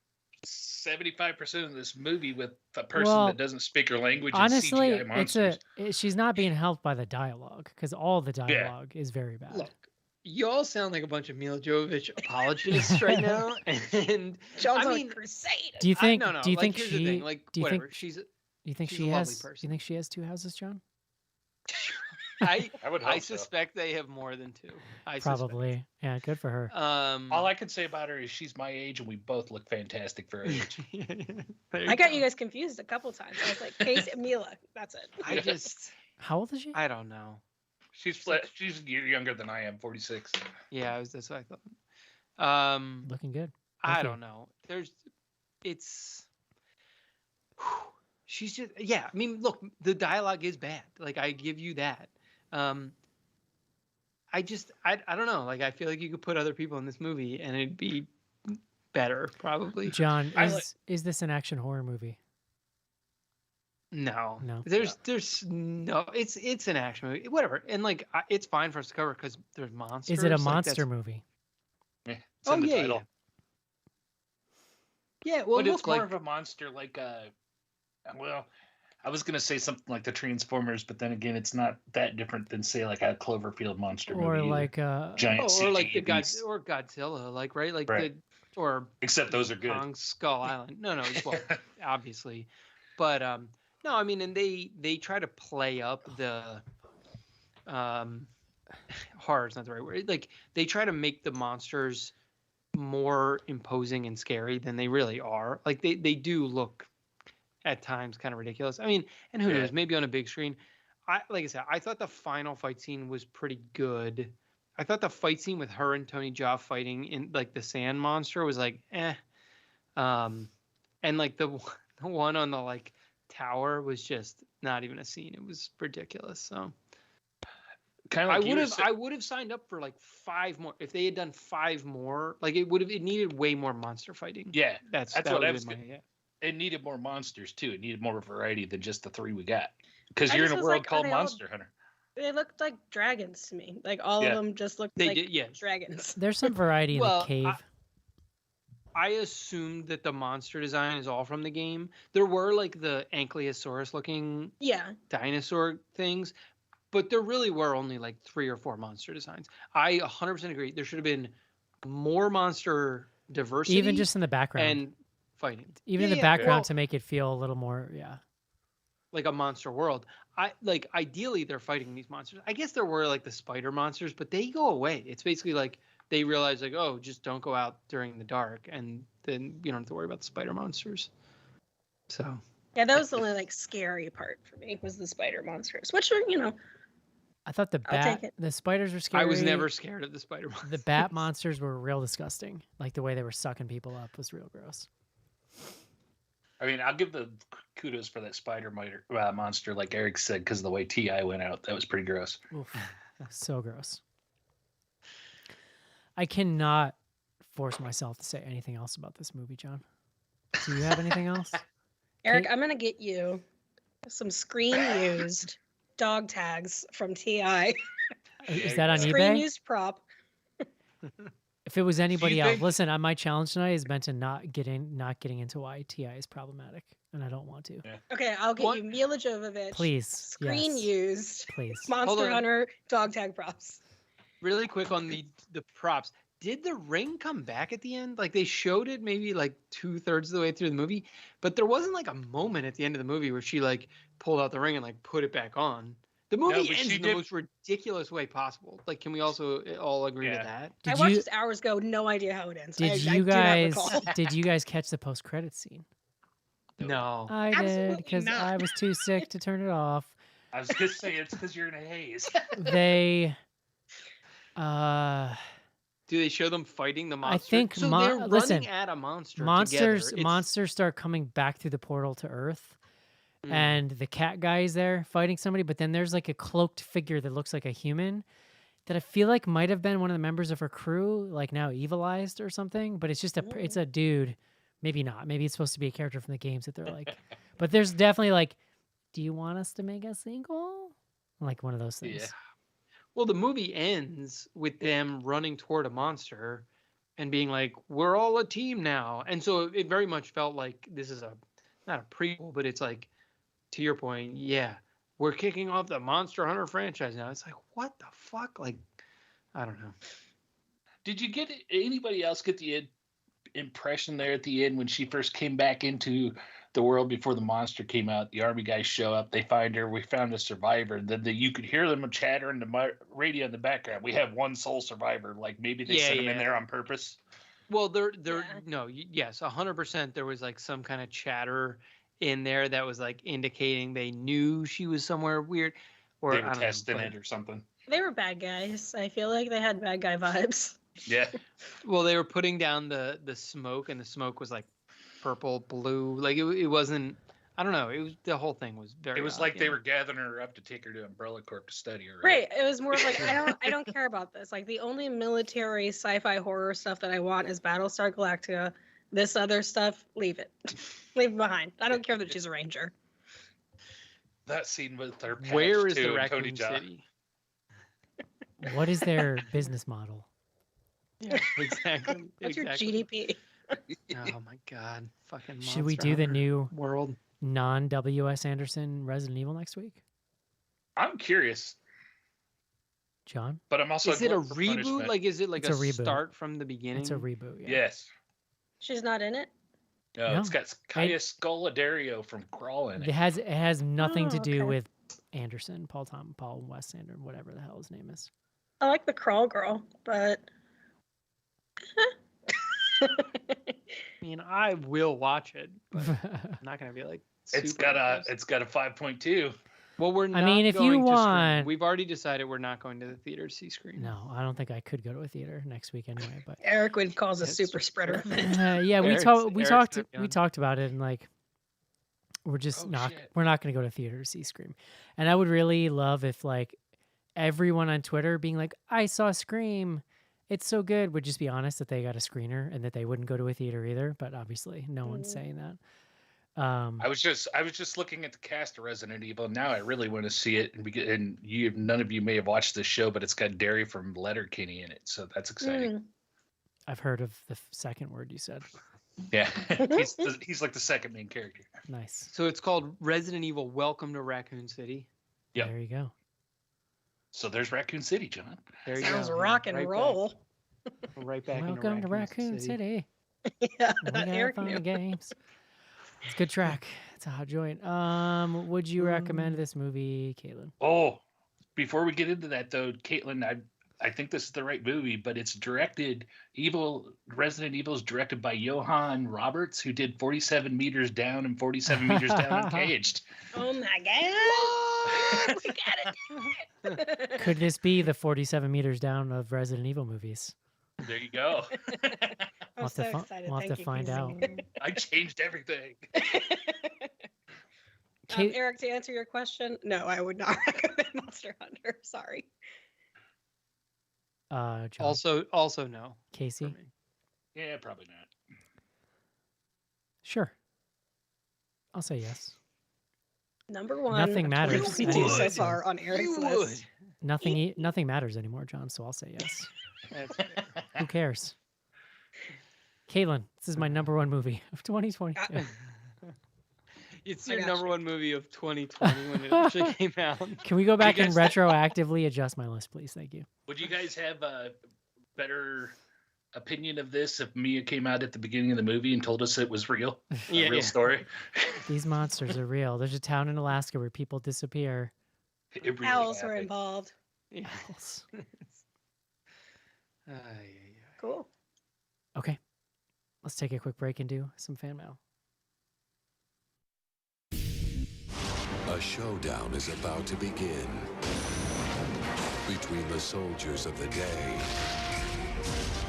75% of this movie with a person Well, that doesn't speak her language. Honestly, and CGI monsters. she's not being helped by the dialogue because all the dialogue is very bad. Look, y'all sound like a bunch of Mila Jovovich apologists right now, and John's I on mean, a crusade. Do you think? no, Do you like, think here's she? the thing, like do you whatever. think? She's. Do you think she's she a lovely has? Do person. you think she has 2 houses, John? I I would hope I so. suspect they have more than 2. I suspect. Probably. Yeah, good for her. All I can say about her is she's my age and we both look fantastic for her age. There I got go. you guys confused a couple times. I was like, Casey, Mila. That's it. I just. How old is she? I don't know. She's a year younger than I am, 46. Yeah, that's what I thought. Looking good. I Thank you. don't know. It's. She's just, yeah. I mean, look, the dialogue is bad. Like, I give you that. I don't know. Like, I feel like you could put other people in this movie and it'd be better, probably. John, I is this an action horror movie? No, No. there's no. It's an action movie, whatever. And like, it's fine for us to cover because there's monsters. Is it a like, monster that's- movie? Yeah, it's Oh in the yeah, title. yeah. Well, But look, it's more like, of a monster like well, I was gonna say something like the Transformers, but then again, it's not that different than say like a Cloverfield monster Or movie. like giant or like CG the beast. or Godzilla, like right, like Right. or Except those are good. Kong Skull Island. No, well, obviously, but No, I mean, and they try to play up the horror is not the right word. Like they try to make the monsters more imposing and scary than they really are. Like they do look at times kind of ridiculous. I mean, and who Yeah. knows, maybe on a big screen. Like I said, I thought the final fight scene was pretty good. I thought the fight scene with her and Tony Jaa fighting in like the sand monster was like and like the one on the like tower was just not even a scene. It was ridiculous. So Kind of like I would have signed up for like 5 more if they had done 5 more. Like it needed way more monster fighting. Yeah, That's what would I have was. been my, It needed more monsters too. It needed more variety than just the 3 we got. Because I you're in just a was world like, are called they all- Monster Hunter. They looked like dragons to me. Like all Yeah. of them just looked They like did, yeah. dragons. There's some variety in Well, the cave. I assumed that the monster design is all from the game. There were like the Ankylosaurus looking Yeah. dinosaur things, but there really were only like 3 or 4 monster designs. I 100% agree. There should have been more monster diversity, Even just in the background. and fighting. Even in the Yeah, background well, to make it feel a little more, yeah. like a monster world. Ideally they're fighting these monsters. I guess there were like the spider monsters, but they go away. It's basically like they realize like, oh, just don't go out during the dark, and then you don't have to worry about the spider monsters. So Yeah, that was the only like scary part for me was the spider monsters, which were, I thought I'll take it. the spiders were scary. I was never scared of the spider monsters. The bat monsters were real disgusting. Like the way they were sucking people up was real gross. I mean, I'll give the kudos for that spider monster, like Eric said, because of the way Ti went out. That was pretty gross. Oof. So gross. I cannot force myself to say anything else about this movie, John. Do you have anything else? Eric, I'm gonna get you some screen used dog tags from TI. Is that on Screen eBay? used prop. If it was anybody else, think- listen. My challenge tonight is meant to not getting into why TI is problematic, and I don't want to. Okay, I'll get What? you Mila Jovovich. Please, Screen yes. used Please. Monster on. Hunter dog tag props. Really quick on the props. Did the ring come back at the end? Like they showed it maybe like 2/3 of the way through the movie, but there wasn't like a moment at the end of the movie where she like pulled out the ring and like put it back on. The movie but ends she in the did- most ridiculous way possible. Like, can we also all agree to Yeah. that? I Did watched you this hours ago, no idea how it ends. did I you do not guys recall. did you guys catch the post credit scene? No. I did Absolutely because not. I was too sick to turn it off. I was gonna say it's because you're in a haze. They Do they show them fighting the monster? think so. mon- They're running listen, at a monster. monsters together. It's- monsters start coming back through the portal to Earth. Mm. And the cat guy is there fighting somebody, but then there's like a cloaked figure that looks like a human that I feel like might have been one of the members of her crew, like now evilized or something. But it's just it's a dude. Maybe not. Maybe it's supposed to be a character from the games that they're like. But there's definitely like, do you want us to make a sequel? Like one of those things. Yeah. Well, the movie ends with them running toward a monster and being like, "We're all a team now." And so it very much felt like this is not a prequel, but it's like, to your point, yeah, we're kicking off the Monster Hunter franchise now. It's like, what the fuck? Like, I don't know. Did you get anybody else get the impression there at the end when she first came back into the world before the monster came out? The army guys show up, they find her. We found a survivor. Then you could hear them chatter in the radio in the background. We have one sole survivor. Like maybe they sent him in there on purpose. Well, Yeah. yes, 100%. There was like some kind of chatter in there that was like indicating they knew she was somewhere weird, or They I were don't know, testing but- it or something. They were bad guys. I feel like they had bad guy vibes. Yeah. Well, they were putting down the smoke, and the smoke was like purple, blue. Like it wasn't. I don't know. It was the whole thing was very. It was odd, like you they know? were gathering her up to take her to Umbrella Corp to study her. Right. It was more of like I don't care about this. Like the only military sci-fi horror stuff that I want is Battlestar Galactica. This other stuff, leave it. Leave it behind. I don't care that she's a ranger. That scene with her. Where is too, the and Tony Raccoon Jaa. City? What is their business model? Yeah, exactly. What's your exactly. GDP? Oh my god, fucking. Should we Monster do the Hunter new world? non-W.S. Anderson Resident Evil next week? I'm curious, John? but I'm also. Is it a glutton for reboot? punishment. Like, is it like It's a reboot. start from the beginning? It's a reboot. Yeah. Yes. She's not in it. No, No. it's got Kaya Scoladario from Crawl in It it. has nothing to Oh, do okay. with Anderson, Paul Wes Anderson, whatever the hell his name is. I like the Crawl Girl, but I mean, I will watch it, but I'm not gonna be like. It's super got a impressed. 5.2. Well, we're not mean, if you going to Scream. want- We've already decided we're not going to the theater to see Scream. No, I don't think I could go to a theater next week anyway. But Eric would cause a It's super spreader event. yeah, Eric's we gonna be on. talked about it, and like we're just Oh, not shit. we're not going to go to theater to see Scream. And I would really love if like everyone on Twitter being like, I saw Scream, it's so good, would just be honest that they got a screener and that they wouldn't go to a theater either. But obviously, no one's saying that. I was just looking at the cast of Resident Evil. Now I really want to see it, and none of you may have watched this show, but it's got Derry from Letterkenny in it, so that's exciting. I've heard of the second word you said. Yeah, he's like the second main character. Nice. So it's called Resident Evil: Welcome to Raccoon City. Yep. There you go. So there's Raccoon City, John. There you Sounds go. rock and Right roll. Right back. Welcome into to Raccoon City. Yeah, We got Eric fun knew. games. It's a good track. It's a hot joint. Would you recommend this movie, Caitlin? Oh, before we get into that though, Caitlin, I think this is the right movie, but it's directed. Resident Evil is directed by Johan Roberts, who did 47 Meters Down and 47 Meters Down Uncaged. Oh my god! We got it. Could this be the 47 meters down of Resident Evil movies? There you go. I'm We'll have so to fi- excited. we'll have Thank to you, find out. Casey. I changed everything. Kate- Eric, to answer your question, no, I would not recommend Monster Hunter. Sorry. John, Also no. for Casey? me. Yeah, probably not. Sure. I'll say yes. Number one. Nothing of matters 2022 so anymore. far on Eric's You list. Nothing matters anymore, John, so I'll say yes. That's fair. Who cares? Caitlin, this is my number one movie of 2022. It's I your got number you. one movie of 2020 when it actually came out. Can we go back and guys- retroactively adjust my list, please? Thank you. Would you guys have a better opinion of this if Mia came out at the beginning of the movie and told us it was real? Yeah, A real yeah. story? These monsters are real. There's a town in Alaska where people disappear. It really Owls were happened. involved. Yeah. Owls. Ay, ay, Cool. Okay. Let's take a quick break and do some fan mail. A showdown is about to begin between the soldiers of the day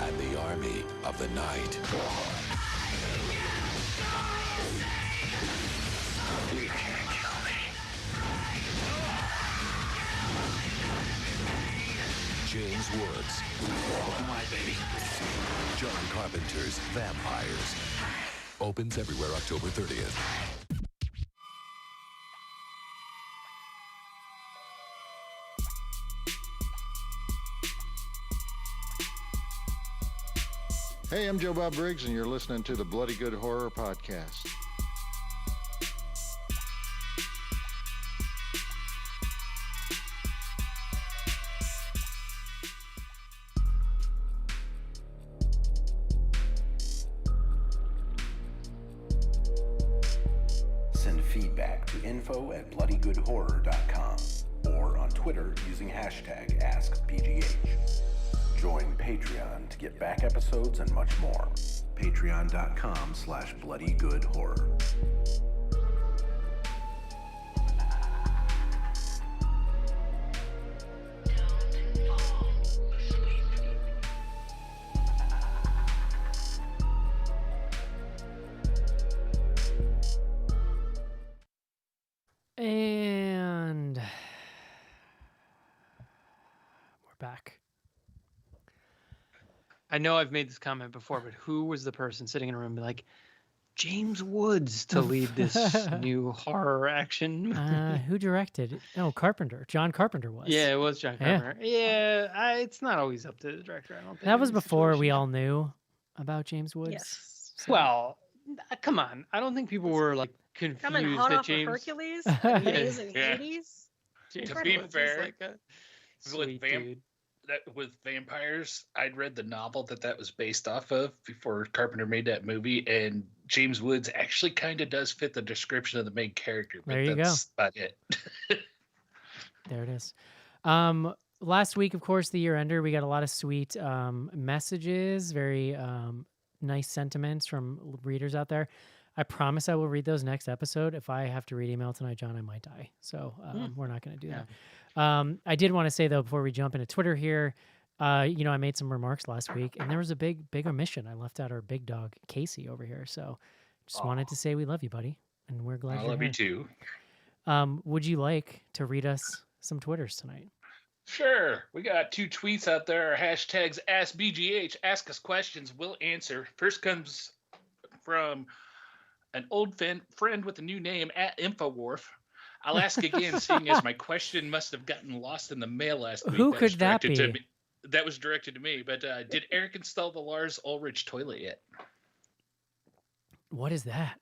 and the army of the night. You can't kill me. James Woods. My baby. John Carpenter's Vampires. Opens everywhere October 30th. Hey, I'm Joe Bob Briggs, and you're listening to the Bloody Good Horror Podcast. Send feedback to info@bloodygoodhorror.com or on Twitter using hashtag AskBGH. Join Patreon to get back episodes and much more. Patreon.com/bloodygoodhorror. And we're back. I know I've made this comment before, but who was the person sitting in a room and be like, James Woods to lead this new horror action? Who directed? No, Carpenter. John Carpenter was. Yeah, it was John Yeah. Carpenter. Yeah, it's not always up to the director. I don't think. That in was these before we situations. all knew about James Woods. Yes. So- Well, come on. I don't think people were like confused Coming hot that off James. of Hercules, amazing Yeah. 80s. James To be Woods is fair, like a with sweet Vamp- dude. that with vampires, I'd read the novel that was based off of before Carpenter made that movie, and James Woods actually kind of does fit the description of the main character. But There you go. that's about it. There it is. Last week, of course, the year ender, we got a lot of sweet messages, very nice sentiments from readers out there. I promise I will read those next episode. If I have to read email tonight, John, I might die. So we're not going to do that. I did want to say, though, before we jump into Twitter here, I made some remarks last week, and there was a big omission. I left out our big dog, Casey, over here. So just wanted to say we love you, buddy, and we're glad I you're love here. you too. Would you like to read us some Twitters tonight? Sure. We got 2 tweets out there. Our hashtags AskBGH, ask us questions, we'll answer. First comes from an old friend with a new name at Infowharf. I'll ask again, seeing as my question must have gotten lost in the mail last week. Who could that be? That was directed to me. But did Eric install the Lars Ulrich toilet yet? What is that?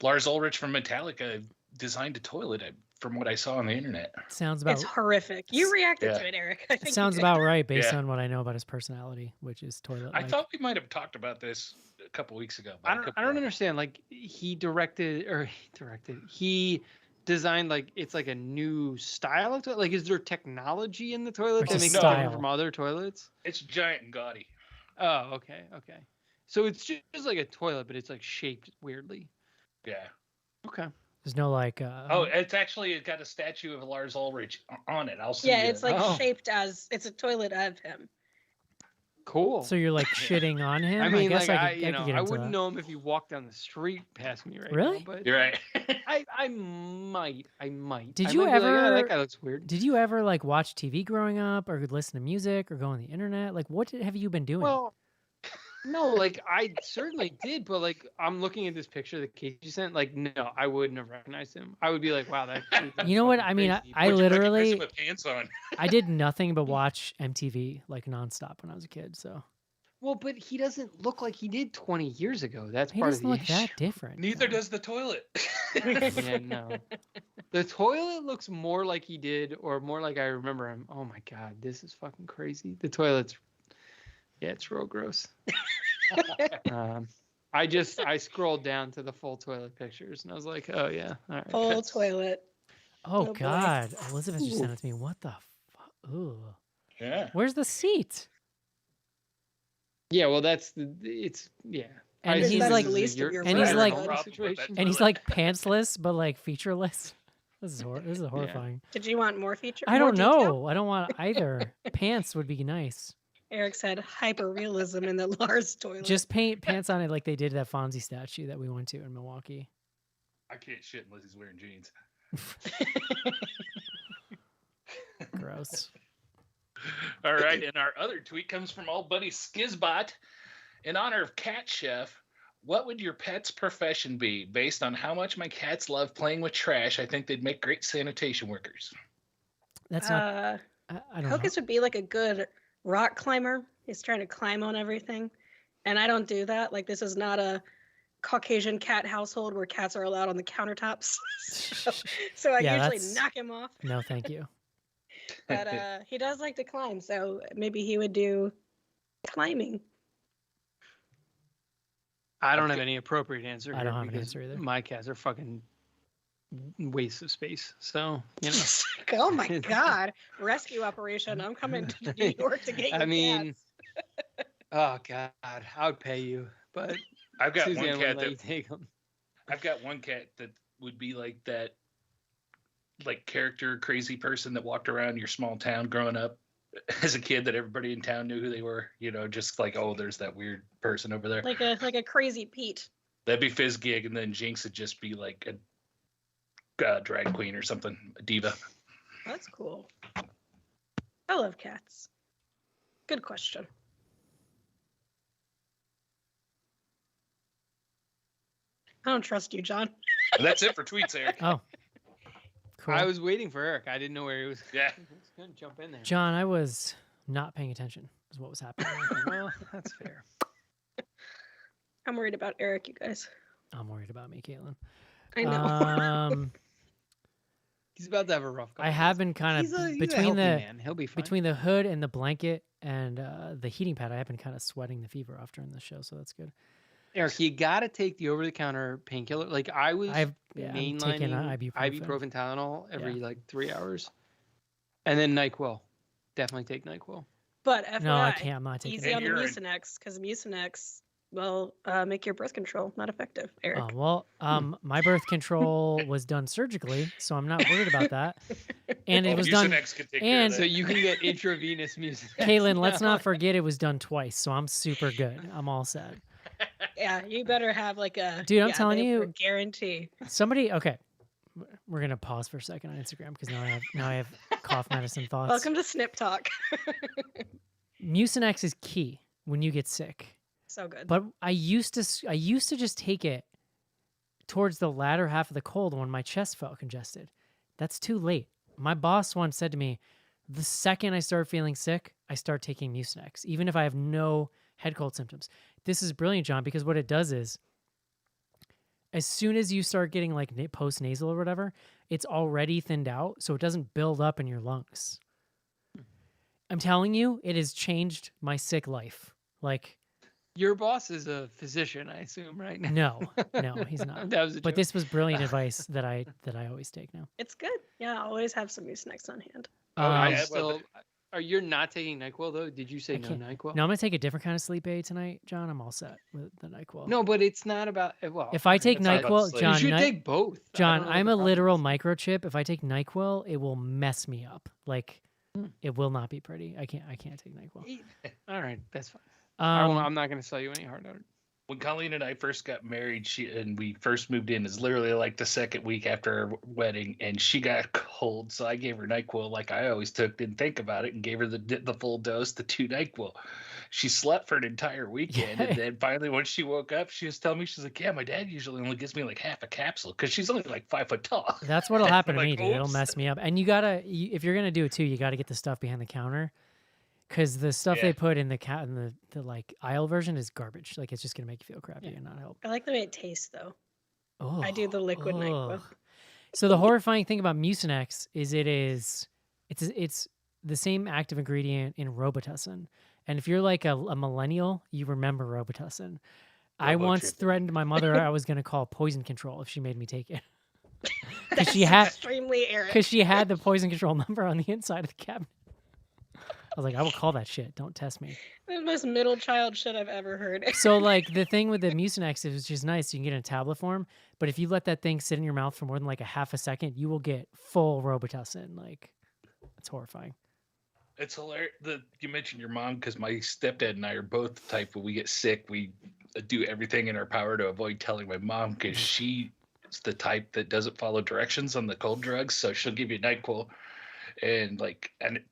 Lars Ulrich from Metallica designed a toilet, from what I saw on the internet. Sounds about It's horrific. You reacted to it, Eric. I think you sounds did. about right based on what I know about his personality, which is toilet. I thought we might have talked about this a couple weeks ago. But I don't understand. Like he designed like it's like a new style of toilet. Like, is there technology in the toilet It's that a makes it style. different from other toilets? It's giant and gaudy. Oh, okay. So it's just like a toilet, but it's like shaped weirdly. Yeah. Okay. There's no like. It's got a statue of Lars Ulrich on it. I'll see. Yeah, it's like Oh. shaped as it's a toilet of him. Cool. So you're like shitting on him. I mean, guess like I could get I into wouldn't that. know him if you walked down the street past me right Really? now. But You're right. I might. Did I you might be like, "Oh, ever- that guy looks weird. Did you ever like watch TV growing up, or listen to music, or go on the internet? Like, what have you been doing? Well, no, like I certainly did, but like I'm looking at this picture that Casey sent. Like, no, I wouldn't have recognized him. I would be like, wow, that. dude looks You know what? fucking I mean, crazy. I Would you recognize literally, him with pants on. I did nothing but watch MTV like nonstop when I was a kid. So Well, but he doesn't look like he did 20 years ago. That's he part of doesn't the look issue. that different. Neither though. does the toilet. Yeah, no. The toilet looks more like he did, or more like I remember him. Oh my god, this is fucking crazy. The toilet's, yeah, it's real gross. I scrolled down to the full toilet pictures, and I was like, oh yeah, all right. Full that's- toilet. Oh, Oh, boy. God, Elizabeth just sent it to me. What the fuck? Ooh. Yeah. Where's the seat? Yeah, well, it's yeah. And I he's assume this like- is a least of your- your and he's your like- toilet Problem with situation. that And he's toilet. like pantsless, but like featureless. This is horrifying. Did you want more feature? I more don't detail? know. I don't want either. Pants would be nice. Eric said hyper realism in the Lars toilet. Just paint pants on it like they did that Fonzie statue that we went to in Milwaukee. I can't shit unless he's wearing jeans. Gross. All right, and our other tweet comes from old buddy Skizbot. In honor of Cat Chef, what would your pet's profession be? Based on how much my cats love playing with trash, I think they'd make great sanitation workers. That's not. I don't know. Hocus would be like a good rock climber. He's trying to climb on everything. And I don't do that. Like, this is not a Caucasian cat household where cats are allowed on the countertops. so I Yeah, usually that's- knock him off. No, thank you. But he does like to climb. So maybe he would do climbing. I don't have any appropriate answer. I here don't have an because answer either. My cats are fucking wastes of space. So you know. Oh my God. Rescue operation. I'm coming to New York to get you I mean, cats. oh god, I would pay you, but I've got Suzanne one wouldn't cat let you that take them. I've got one cat that would be like that, like character crazy person that walked around your small town growing up as a kid that everybody in town knew who they were. You know, just like, oh, there's that weird person over there. Like a crazy Pete. That'd be Fizz Gig, and then Jinx would just be like a drag queen or something, a diva. That's cool. I love cats. Good question. I don't trust you, John. And that's it for tweets, Eric. Oh, cool. I was waiting for Eric. I didn't know where he was. Yeah. He was gonna jump in there. John, I was not paying attention. Is what was happening. Well, that's fair. I'm worried about Eric, you guys. I'm worried about me, Caitlin. I know. He's about to have a rough couple I have been kind He's a of healthy between man. He'll be fine. between the hood and the blanket and the heating pad. I have been kind of sweating the fever off during the show, so that's good. Eric, you got to take the over-the-counter painkiller. Like I was I'm taking mainlining ibuprofen. ibuprofen Tylenol every like 3 hours, and then NyQuil. Definitely take NyQuil. But FYI, No, I can't. I'm not taking easy it. on the Urine. Mucinex because Mucinex will make your birth control not effective, Eric. Oh, well, my birth control was done surgically, so I'm not worried about that. And it was done. Mucinex could take care and- of So that. you can get intravenous Mucinex. Caitlin, let's not forget it was done twice, so I'm super good. I'm all set. Yeah, you better have like a Dude, I'm telling they you- guarantee. Somebody, okay, we're gonna pause for a second on Instagram because now I have cough medicine thoughts. Welcome to Snip Talk. Mucinex is key when you get sick. So good. But I used to just take it towards the latter half of the cold when my chest felt congested. That's too late. My boss once said to me, the second I start feeling sick, I start taking Mucinex, even if I have no head cold symptoms. This is brilliant, John, because what it does is as soon as you start getting like post nasal or whatever, it's already thinned out, so it doesn't build up in your lungs. I'm telling you, it has changed my sick life. Like, Your boss is a physician, I assume, right? no, he's not. That was a But joke. this was brilliant advice that I always take now. It's good. Yeah, always have some Mucinex on hand. Oh, I'm yeah, still. Are you not taking NyQuil though? Did you say I no can't- NyQuil? No, I'm gonna take a different kind of sleep aid tonight, John. I'm all set with the NyQuil. No, but it's not about. Well, If I take It's not about NyQuil, sleep. John, you should take both. I John, don't know what I'm the a problem literal is. microchip. If I take NyQuil, it will mess me up. Like, it will not be pretty. I can't take NyQuil. All right, that's fine. Um, I'm not going to sell you any hard. When Colleen and I first got married, and we first moved in, is literally like the second week after our wedding, and she got cold, so I gave her NyQuil like I always took, didn't think about it, and gave her the full dose, the 2 NyQuil. She slept for an entire weekend, and then finally when she woke up, she was telling me, she's like, "Yeah, my dad usually only gives me like half a capsule because she's only like 5 foot tall." That's what'll happen to Like, me, dude. It'll oops. mess me up. And if you're gonna do it too, you gotta get the stuff behind the counter, because the stuff they Yeah. put in the like aisle version is garbage. Like, it's just gonna make you feel crappy and not help. I like the way it tastes though. Oh, I do the liquid NyQuil. ugh. So the horrifying thing about Mucinex is it's the same active ingredient in Robitussin. And if you're like a millennial, you remember Robitussin. I Robo once tripping. threatened my mother I was gonna call poison control if she made me take it. That's she had- extremely Eric. Because she had the poison control number on the inside of the cabinet. I was like, I will call that shit. Don't test me. The most middle child shit I've ever heard. So, like, the thing with the Mucinex is it's just nice. You can get it in tablet form. But if you let that thing sit in your mouth for more than like a half a second, you will get full Robitussin. Like, it's horrifying. It's hilarious that you mentioned your mom, because my stepdad and I are both the type when we get sick, we do everything in our power to avoid telling my mom, because she's the type that doesn't follow directions on the cold drugs. So she'll give you NyQuil, and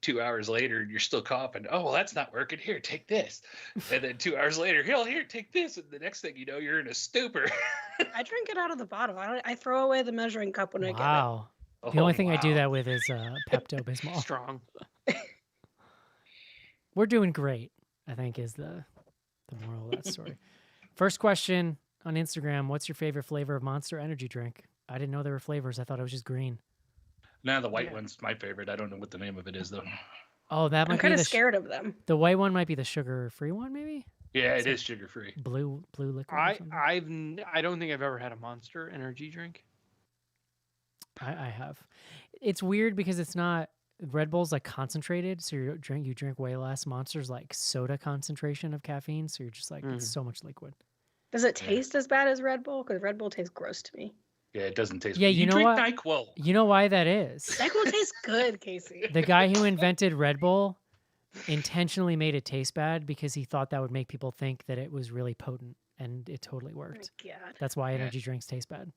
2 hours later you're still coughing. Oh, well, that's not working. Here, take this. And then 2 hours later, here, take this. And the next thing you know, you're in a stupor. I drink it out of the bottle. I throw away the measuring cup when I get it. Wow. The only thing I do wow. that with is Pepto Bismol. Strong. We're doing great, I think, is the moral of that story. First question on Instagram: what's your favorite flavor of Monster Energy drink? I didn't know there were flavors. I thought it was just green. Now the white one's my favorite. I don't know what the name of it is though. Oh, that I'm might be kind of the scared of them. the white one. Might be the sugar-free one, maybe Yeah, it is sugar free. blue liquid. or something. I don't think I've ever had a Monster energy drink. I have. It's weird because it's not Red Bull's like concentrated, so you drink way less. Monster's like soda concentration of caffeine, so you're just like it's so much liquid. Does it taste as bad as Red Bull? Because Red Bull tastes gross to me. Yeah, it doesn't taste. Yeah, you know drink what? NyQuil. You know why that is? NyQuil tastes good, Casey. The guy who invented Red Bull intentionally made it taste bad because he thought that would make people think that it was really potent, and it totally Oh my worked. God. That's why energy drinks taste bad.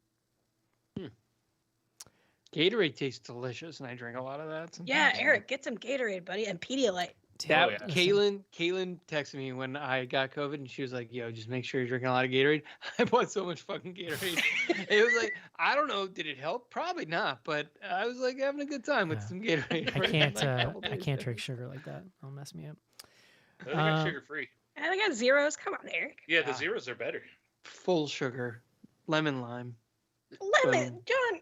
Gatorade tastes delicious, and I drink a lot of that. Sometimes. Yeah, Eric, get some Gatorade, buddy, and Pedialyte. That Oh, yeah. Caitlin texted me when I got COVID, and she was like, "Yo, just make sure you're drinking a lot of Gatorade." I bought so much fucking Gatorade. It was like, I don't know, did it help? Probably not, but I was like having a good time with Yeah. some Gatorade. I for can't. like a couple I days can't there. drink sugar like that. It'll mess me up. They got Uh, sugar free. And I got zeros. Come on, Eric. Yeah, the Yeah. zeros are better. Full sugar, lemon lime. Lemon, John.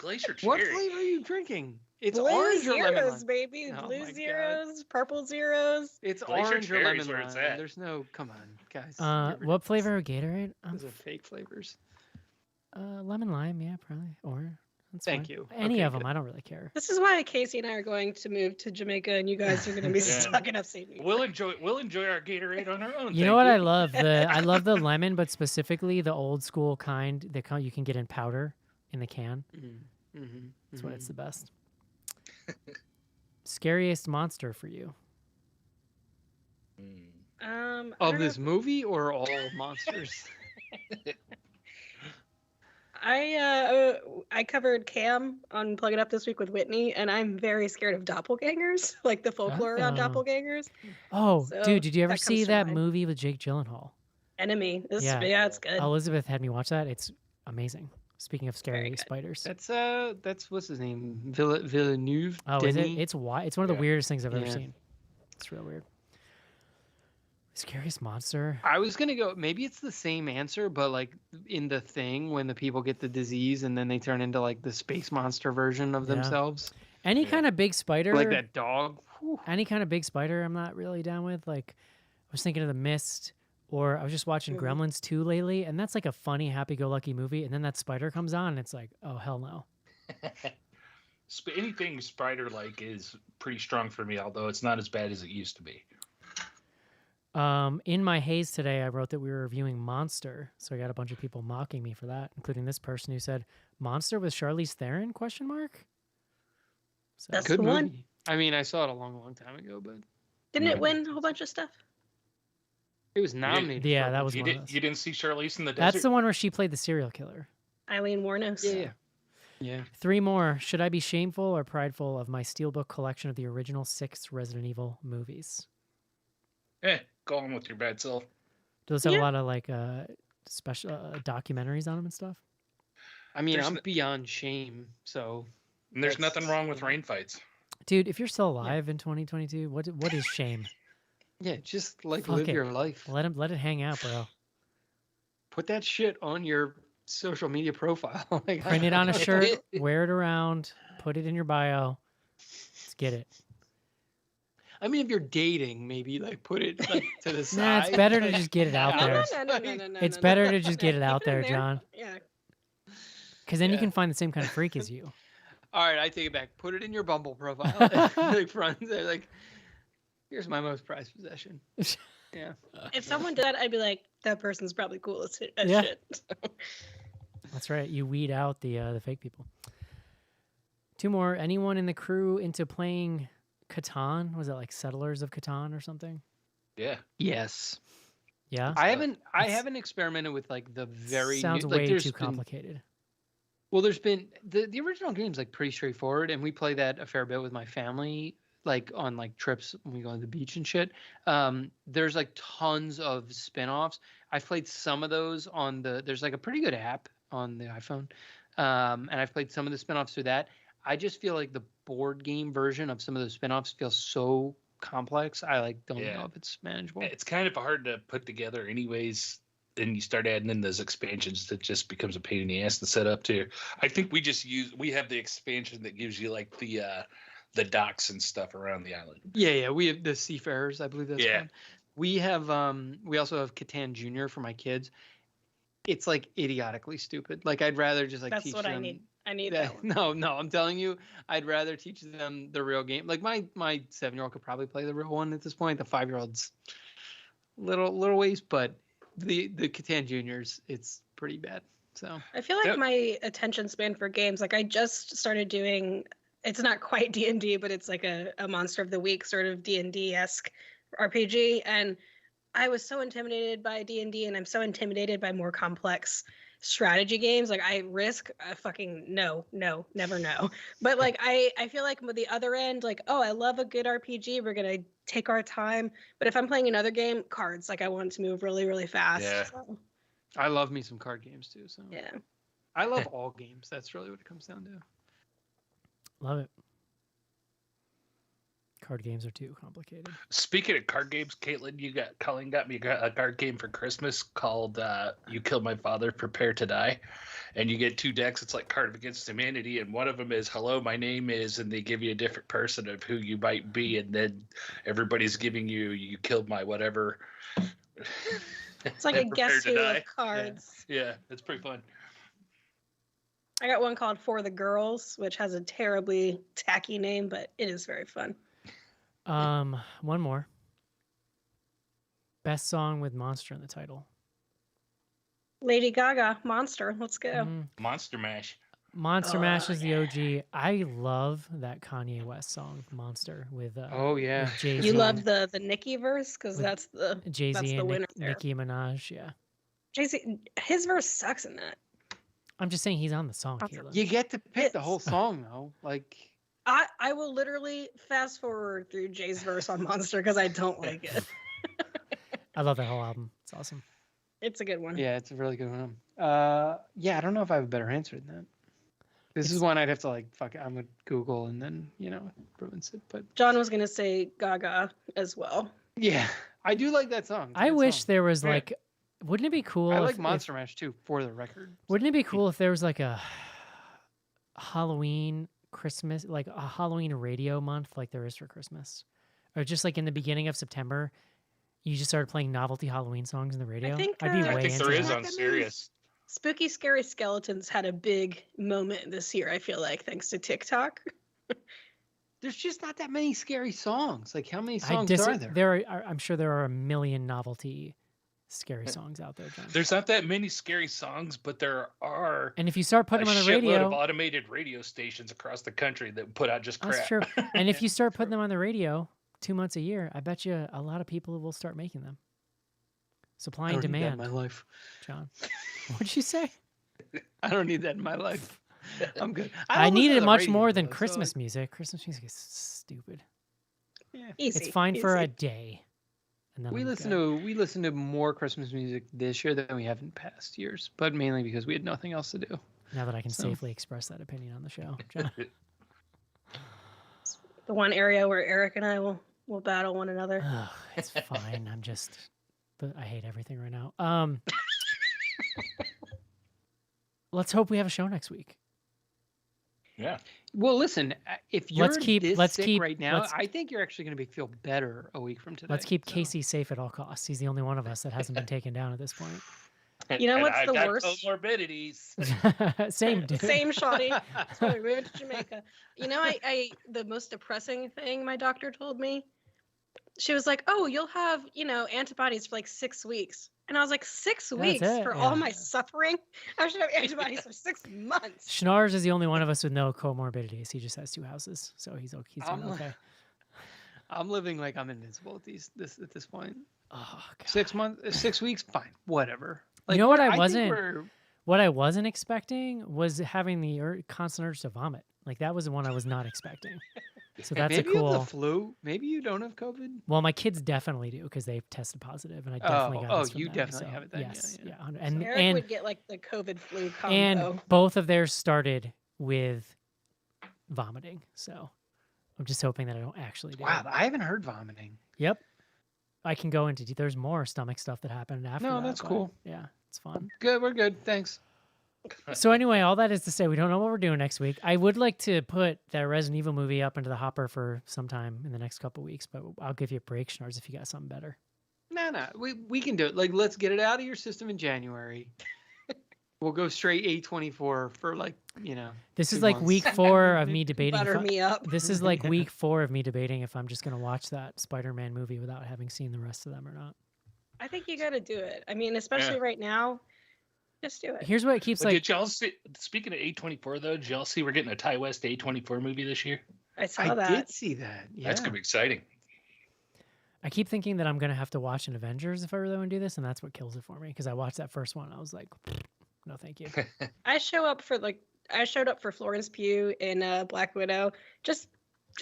Glacier What cherry. flavor are you drinking? It's Blue orange or lemon zeros, lime. baby. Oh Blue my God. zeros, purple zeros. It's Glacier orange or cherry's lemon where lime. it's at. There's no, come on, guys. You're What ridiculous. flavor of Gatorade? Those are fake flavors. Lemon lime, yeah, probably. Or that's Thank fine. you. Any Okay, of them, good. I don't really care. This is why Casey and I are going to move to Jamaica, and you guys are going to be Yeah. stuck in upstate New York. We'll enjoy our Gatorade on our own. You know what I love? I love the lemon, but specifically the old school kind that you can get in powder in the can. That's why it's the best. Scariest monster for you? I Of don't this know. movie or all monsters? I covered Cam on Plug It Up this week with Whitney, and I'm very scared of doppelgangers, like the folklore around Oh. doppelgangers. Oh, So dude, did you ever that comes see to that mind. movie with Jake Gyllenhaal? Enemy. Yeah. Yeah, it's good. Elizabeth had me watch that. It's amazing. Speaking of Very scary good. spiders. That's what's his name? Villeneuve. Oh, is it? Denis? It's It's one of the Yeah. weirdest things I've ever Yeah. seen. It's real weird. Scariest monster? I was gonna go. Maybe it's the same answer, but like in The Thing, when the people get the disease and then they turn into like the space monster version of Yeah. themselves, Any kind of big spider? like that dog. Whew. Any kind of big spider, I'm not really down with. Like, I was thinking of The Mist, or I was just watching Mhm. Gremlins 2 lately, and that's like a funny, happy-go-lucky movie, and then that spider comes on, and it's like, oh hell no. Anything spider-like is pretty strong for me, although it's not as bad as it used to be. In my haze today, I wrote that we were reviewing Monster, so I got a bunch of people mocking me for that, including this person who said, "Monster with Charlize Theron?" Question mark. So, That's Good the one. movie. I mean, I saw it a long time ago, but Didn't it Mhm. win a whole bunch of stuff? it was nominated. Yeah, for a that bunch was You one of didn't those. you didn't see Charlize in the That's desert? the one where she played the serial killer. Eileen Warnos. Yeah. 3 more. Should I be shameful or prideful of my steelbook collection of the original 6 Resident Evil movies? Go on with your bad self. Do those have a Yeah. lot of like special documentaries on them and stuff? I mean, There's I'm n- beyond shame. So And there's That's- nothing wrong with rain fights. Dude, if you're still alive in 2022, what is shame? yeah, just like Fuck live it. your life. Let it hang out, bro. Put that shit on your social media profile. Like, Print it on a shirt, wear it around, put it in your bio. Let's get it. I mean, if you're dating, maybe like put it like to the side. Nah, it's better to like, just get it out yeah, there. No. It's better to just get it out Put it in there, John. Yeah. Because then you Yeah. can find the same kind of freak as you. All right, I take it back. Put it in your Bumble profile. Like friends, they're like, here's my most prized possession. Yeah. If someone did that, I'd be like, that person's probably cool as Yeah. shit. That's right. You weed out the fake people. 2 more. Anyone in the crew into playing Catan? Was it like Settlers of Catan or something? Yeah. Yes. Yeah. I It's- haven't experimented with like the very sounds new, like way there's too been- complicated. Well, there's been the original game's like pretty straightforward, and we play that a fair bit with my family, like on like trips when we go to the beach and shit. There's like tons of spin-offs. I've played some of those on there's like a pretty good app on the iPhone. And I've played some of the spin-offs through that. I just feel like the board game version of some of those spin-offs feels so complex. I like don't Yeah. know if it's manageable. It's kind of hard to put together anyways. Then you start adding in those expansions that just becomes a pain in the ass to set up too. I think we have the expansion that gives you like the docks and stuff around the island. Yeah, we have the Seafarers, I believe that's Yeah. called. We have we also have Catan Junior for my kids. It's like idiotically stupid. Like I'd rather just like That's teach what them I need. I need that- that one. No, I'm telling you, I'd rather teach them the real game. Like my 7-year-old could probably play the real one at this point. The 5-year-old's little ways, but the Catan Juniors, it's pretty bad. So I feel like Yep. my attention span for games, like I just started doing, it's not quite D&D, but it's like a Monster of the Week sort of D&D-esque RPG. And I was so intimidated by D&D, and I'm so intimidated by more complex strategy games. Like I risk a fucking no, never no. But like I feel like with the other end, like, oh, I love a good RPG. We're going to take our time. But if I'm playing another game, cards, like I want it to move really, really fast. Yeah. So, I love me some card games too. So yeah. I love all games. That's really what it comes down to. Love it. Card games are too complicated. Speaking of card games, Caitlin, Colleen got me a card game for Christmas called "You Killed My Father, Prepare to Die," and you get 2 decks. It's like Card Against Humanity, and one of them is "Hello, my name is," and they give you a different person of who you might be, and then everybody's giving you killed my whatever. It's like a Prepare guess to who die. of cards. Yeah, it's pretty fun. I got one called For the Girls, which has a terribly tacky name, but it is very fun. One more. Best song with Monster in the title. Lady Gaga, Monster. Let's go. Mm, Monster Mash. Monster Oh, Mash is the OG. I love that Kanye West song, Monster, with Oh yeah. Jay-Z. You love the Nicki verse because With that's the Jay-Z that's the and winner there. Nicki Minaj. Yeah, Jay-Z, his verse sucks in that. I'm just saying he's on the song, Monster. Caleb. You get to pick the Hits. whole song though. Like I will literally fast forward through Jay's verse on Monster because I don't like it. I love that whole album. It's awesome. It's a good one. yeah, it's a really good one. Yeah, I don't know if I have a better answer than that. This is It's- one I'd have to like fuck it, I'm gonna Google and then it ruins it. But John was gonna say Gaga as well. yeah, I do like that song. It's a I good wish song. there was Yeah. like, wouldn't it be cool? I if- like if- Monster Mash too, for the record. Wouldn't it be cool if there was like a Halloween Christmas, like a Halloween radio month, like there is for Christmas, or just like in the beginning of September, you just started playing novelty Halloween songs in the radio? think, I'd be I I way think into there is that. on Sirius. Spooky Scary Skeletons had a big moment this year, I feel like, thanks to TikTok. There's just not that many scary songs. Like how many I songs dis- are there? There are, I'm sure there are a million novelty scary songs out there, John. There's not that many scary songs, but there are And if you start putting a them on the shitload radio, of automated radio stations across the country that put out just crap. that's true. And if you start putting them on the radio 2 months a year, I bet you a lot of people will start making them. Supply I and don't need that in demand, my life. John. What'd you say? I don't need that in my life. I'm good. I don't need listen it to much radio, more than though, so, Christmas music. Christmas music is stupid. yeah. Easy. It's fine for a easy. day. And then We I'm listen good. to more Christmas music this year than we have in past years, but mainly because we had nothing else to do. Now that I can so- safely express that opinion on the show. John. The one area where Eric and I will battle one another. Ugh, it's fine. But I hate everything right now. Let's hope we have a show next week. Yeah. Well, listen, if you're Let's keep- this let's sick keep- right now, let's- I think you're actually going to feel better a week from today. Let's keep so. Casey safe at all costs. He's the only one of us that hasn't been taken down at this point. You know And what's I've the got worst? comorbidities. Same, dude. Same shoddy. That's why we went to Jamaica. You know, I the most depressing thing my doctor told me, she was like, "Oh, you'll have, antibodies for like 6 weeks." And I was like, 6 weeks it, for yeah. all my suffering? I should have antibodies for 6 months. Schnars is the only one of us with no comorbidities. He just has 2 houses, so he's doing I'm- okay. I'm living like I'm invincible at this point. Oh, God. 6 months, 6 weeks, fine, whatever. Like, know what I think wasn't- we're- What I wasn't expecting was having the constant urge to vomit. Like that was the one I was not expecting. So that's maybe a you cool. have the flu. Maybe you don't have COVID. Well, my kids definitely do because they've tested positive, and I definitely got this from you them, definitely so have it then, yeah, Yes, yeah. And Eric and would get like the COVID flu combo. and both of theirs started with vomiting. So I'm just hoping that I don't actually do. Wow, it. I haven't heard vomiting. Yep. I can go into. There's more stomach stuff that happened after. No, that, that's but cool. Yeah, it's fun. Good, we're good. Thanks. So anyway, all that is to say, we don't know what we're doing next week. I would like to put that Resident Evil movie up into the hopper for sometime in the next couple weeks, but I'll give you a break, Schnars, if you got something better. No, we can do it. Like, let's get it out of your system in January. We'll go straight A24 for This 2 is like months. week 4 of me debating. butter me up. This is like week 4 of me debating if I'm just going to watch that Spider-Man movie without having seen the rest of them or not. I think you got to do it. I mean, especially right now, just do it. Here's what it keeps But like. did y'all see? Speaking of A24, though, did y'all see we're getting a Ty West A24 movie this year? I saw I that. did see that. Yeah. That's gonna be exciting. I keep thinking that I'm going to have to watch an Avengers if I really want to do this, and that's what kills it for me because I watched that first one. I was like, no, thank you. I showed up for Florence Pugh in Black Widow. Just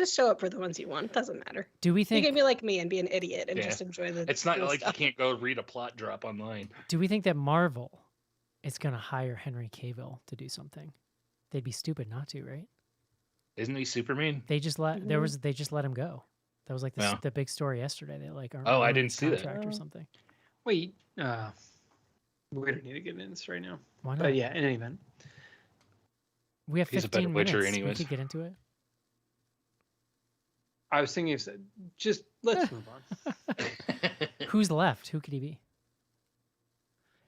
show up for the ones you want. Doesn't matter. Do we You think? can be like me and be an idiot and Yeah. just enjoy the. It's not cool like stuff. you can't go read a plot drop online. Do we think that Marvel is going to hire Henry Cavill to do something? They'd be stupid not to, right? Isn't he Superman? They just let Mhm. they just let him go. That was like Yeah. the big story yesterday. They like aren't Oh, I renewing didn't his see that. contract or something. Wait, we don't need to get into this right now. Why not? But yeah, in any event, We have He's a better 15 Witcher minutes. anyways. We could get into it. I was thinking of just let's move on. Who's left? Who could he be?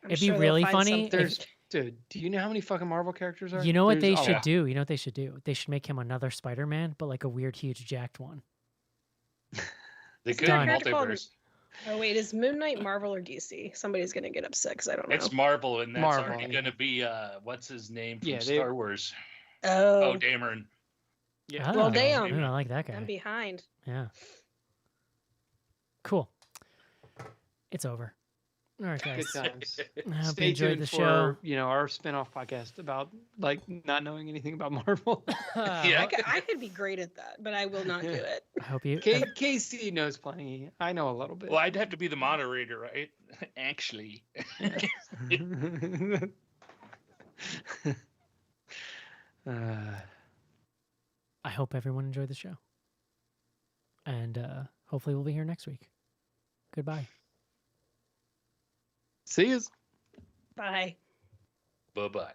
I'm It'd be sure they'll really find funny something. if- There's, dude, do you know how many fucking Marvel characters are? You know what they There's a should lot. do? You know what they should do? They should make him another Spider-Man, but like a weird, huge, jacked one. They could Done. multiverse. Oh wait, is Moon Knight Marvel or DC? Somebody's gonna get upset because I don't know. It's Marvel, and that's Marvel, already yeah. going to be what's his name from Yeah, they- Star Wars? Oh, Oh, Dameron. Yeah. Oh, Well, damn. ooh, I like that guy. I'm behind. Yeah. Cool. It's over. All right, Good guys. times. I hope you Stay enjoyed tuned the for show. our spin-off podcast about like not knowing anything about Marvel. Yeah. I could be great at that, but I will not do it. I hope you. Casey knows plenty. I know a little bit. Well, I'd have to be the moderator, right? Actually. I hope everyone enjoyed the show. And hopefully we'll be here next week. Goodbye. See you. Bye. Bye-bye.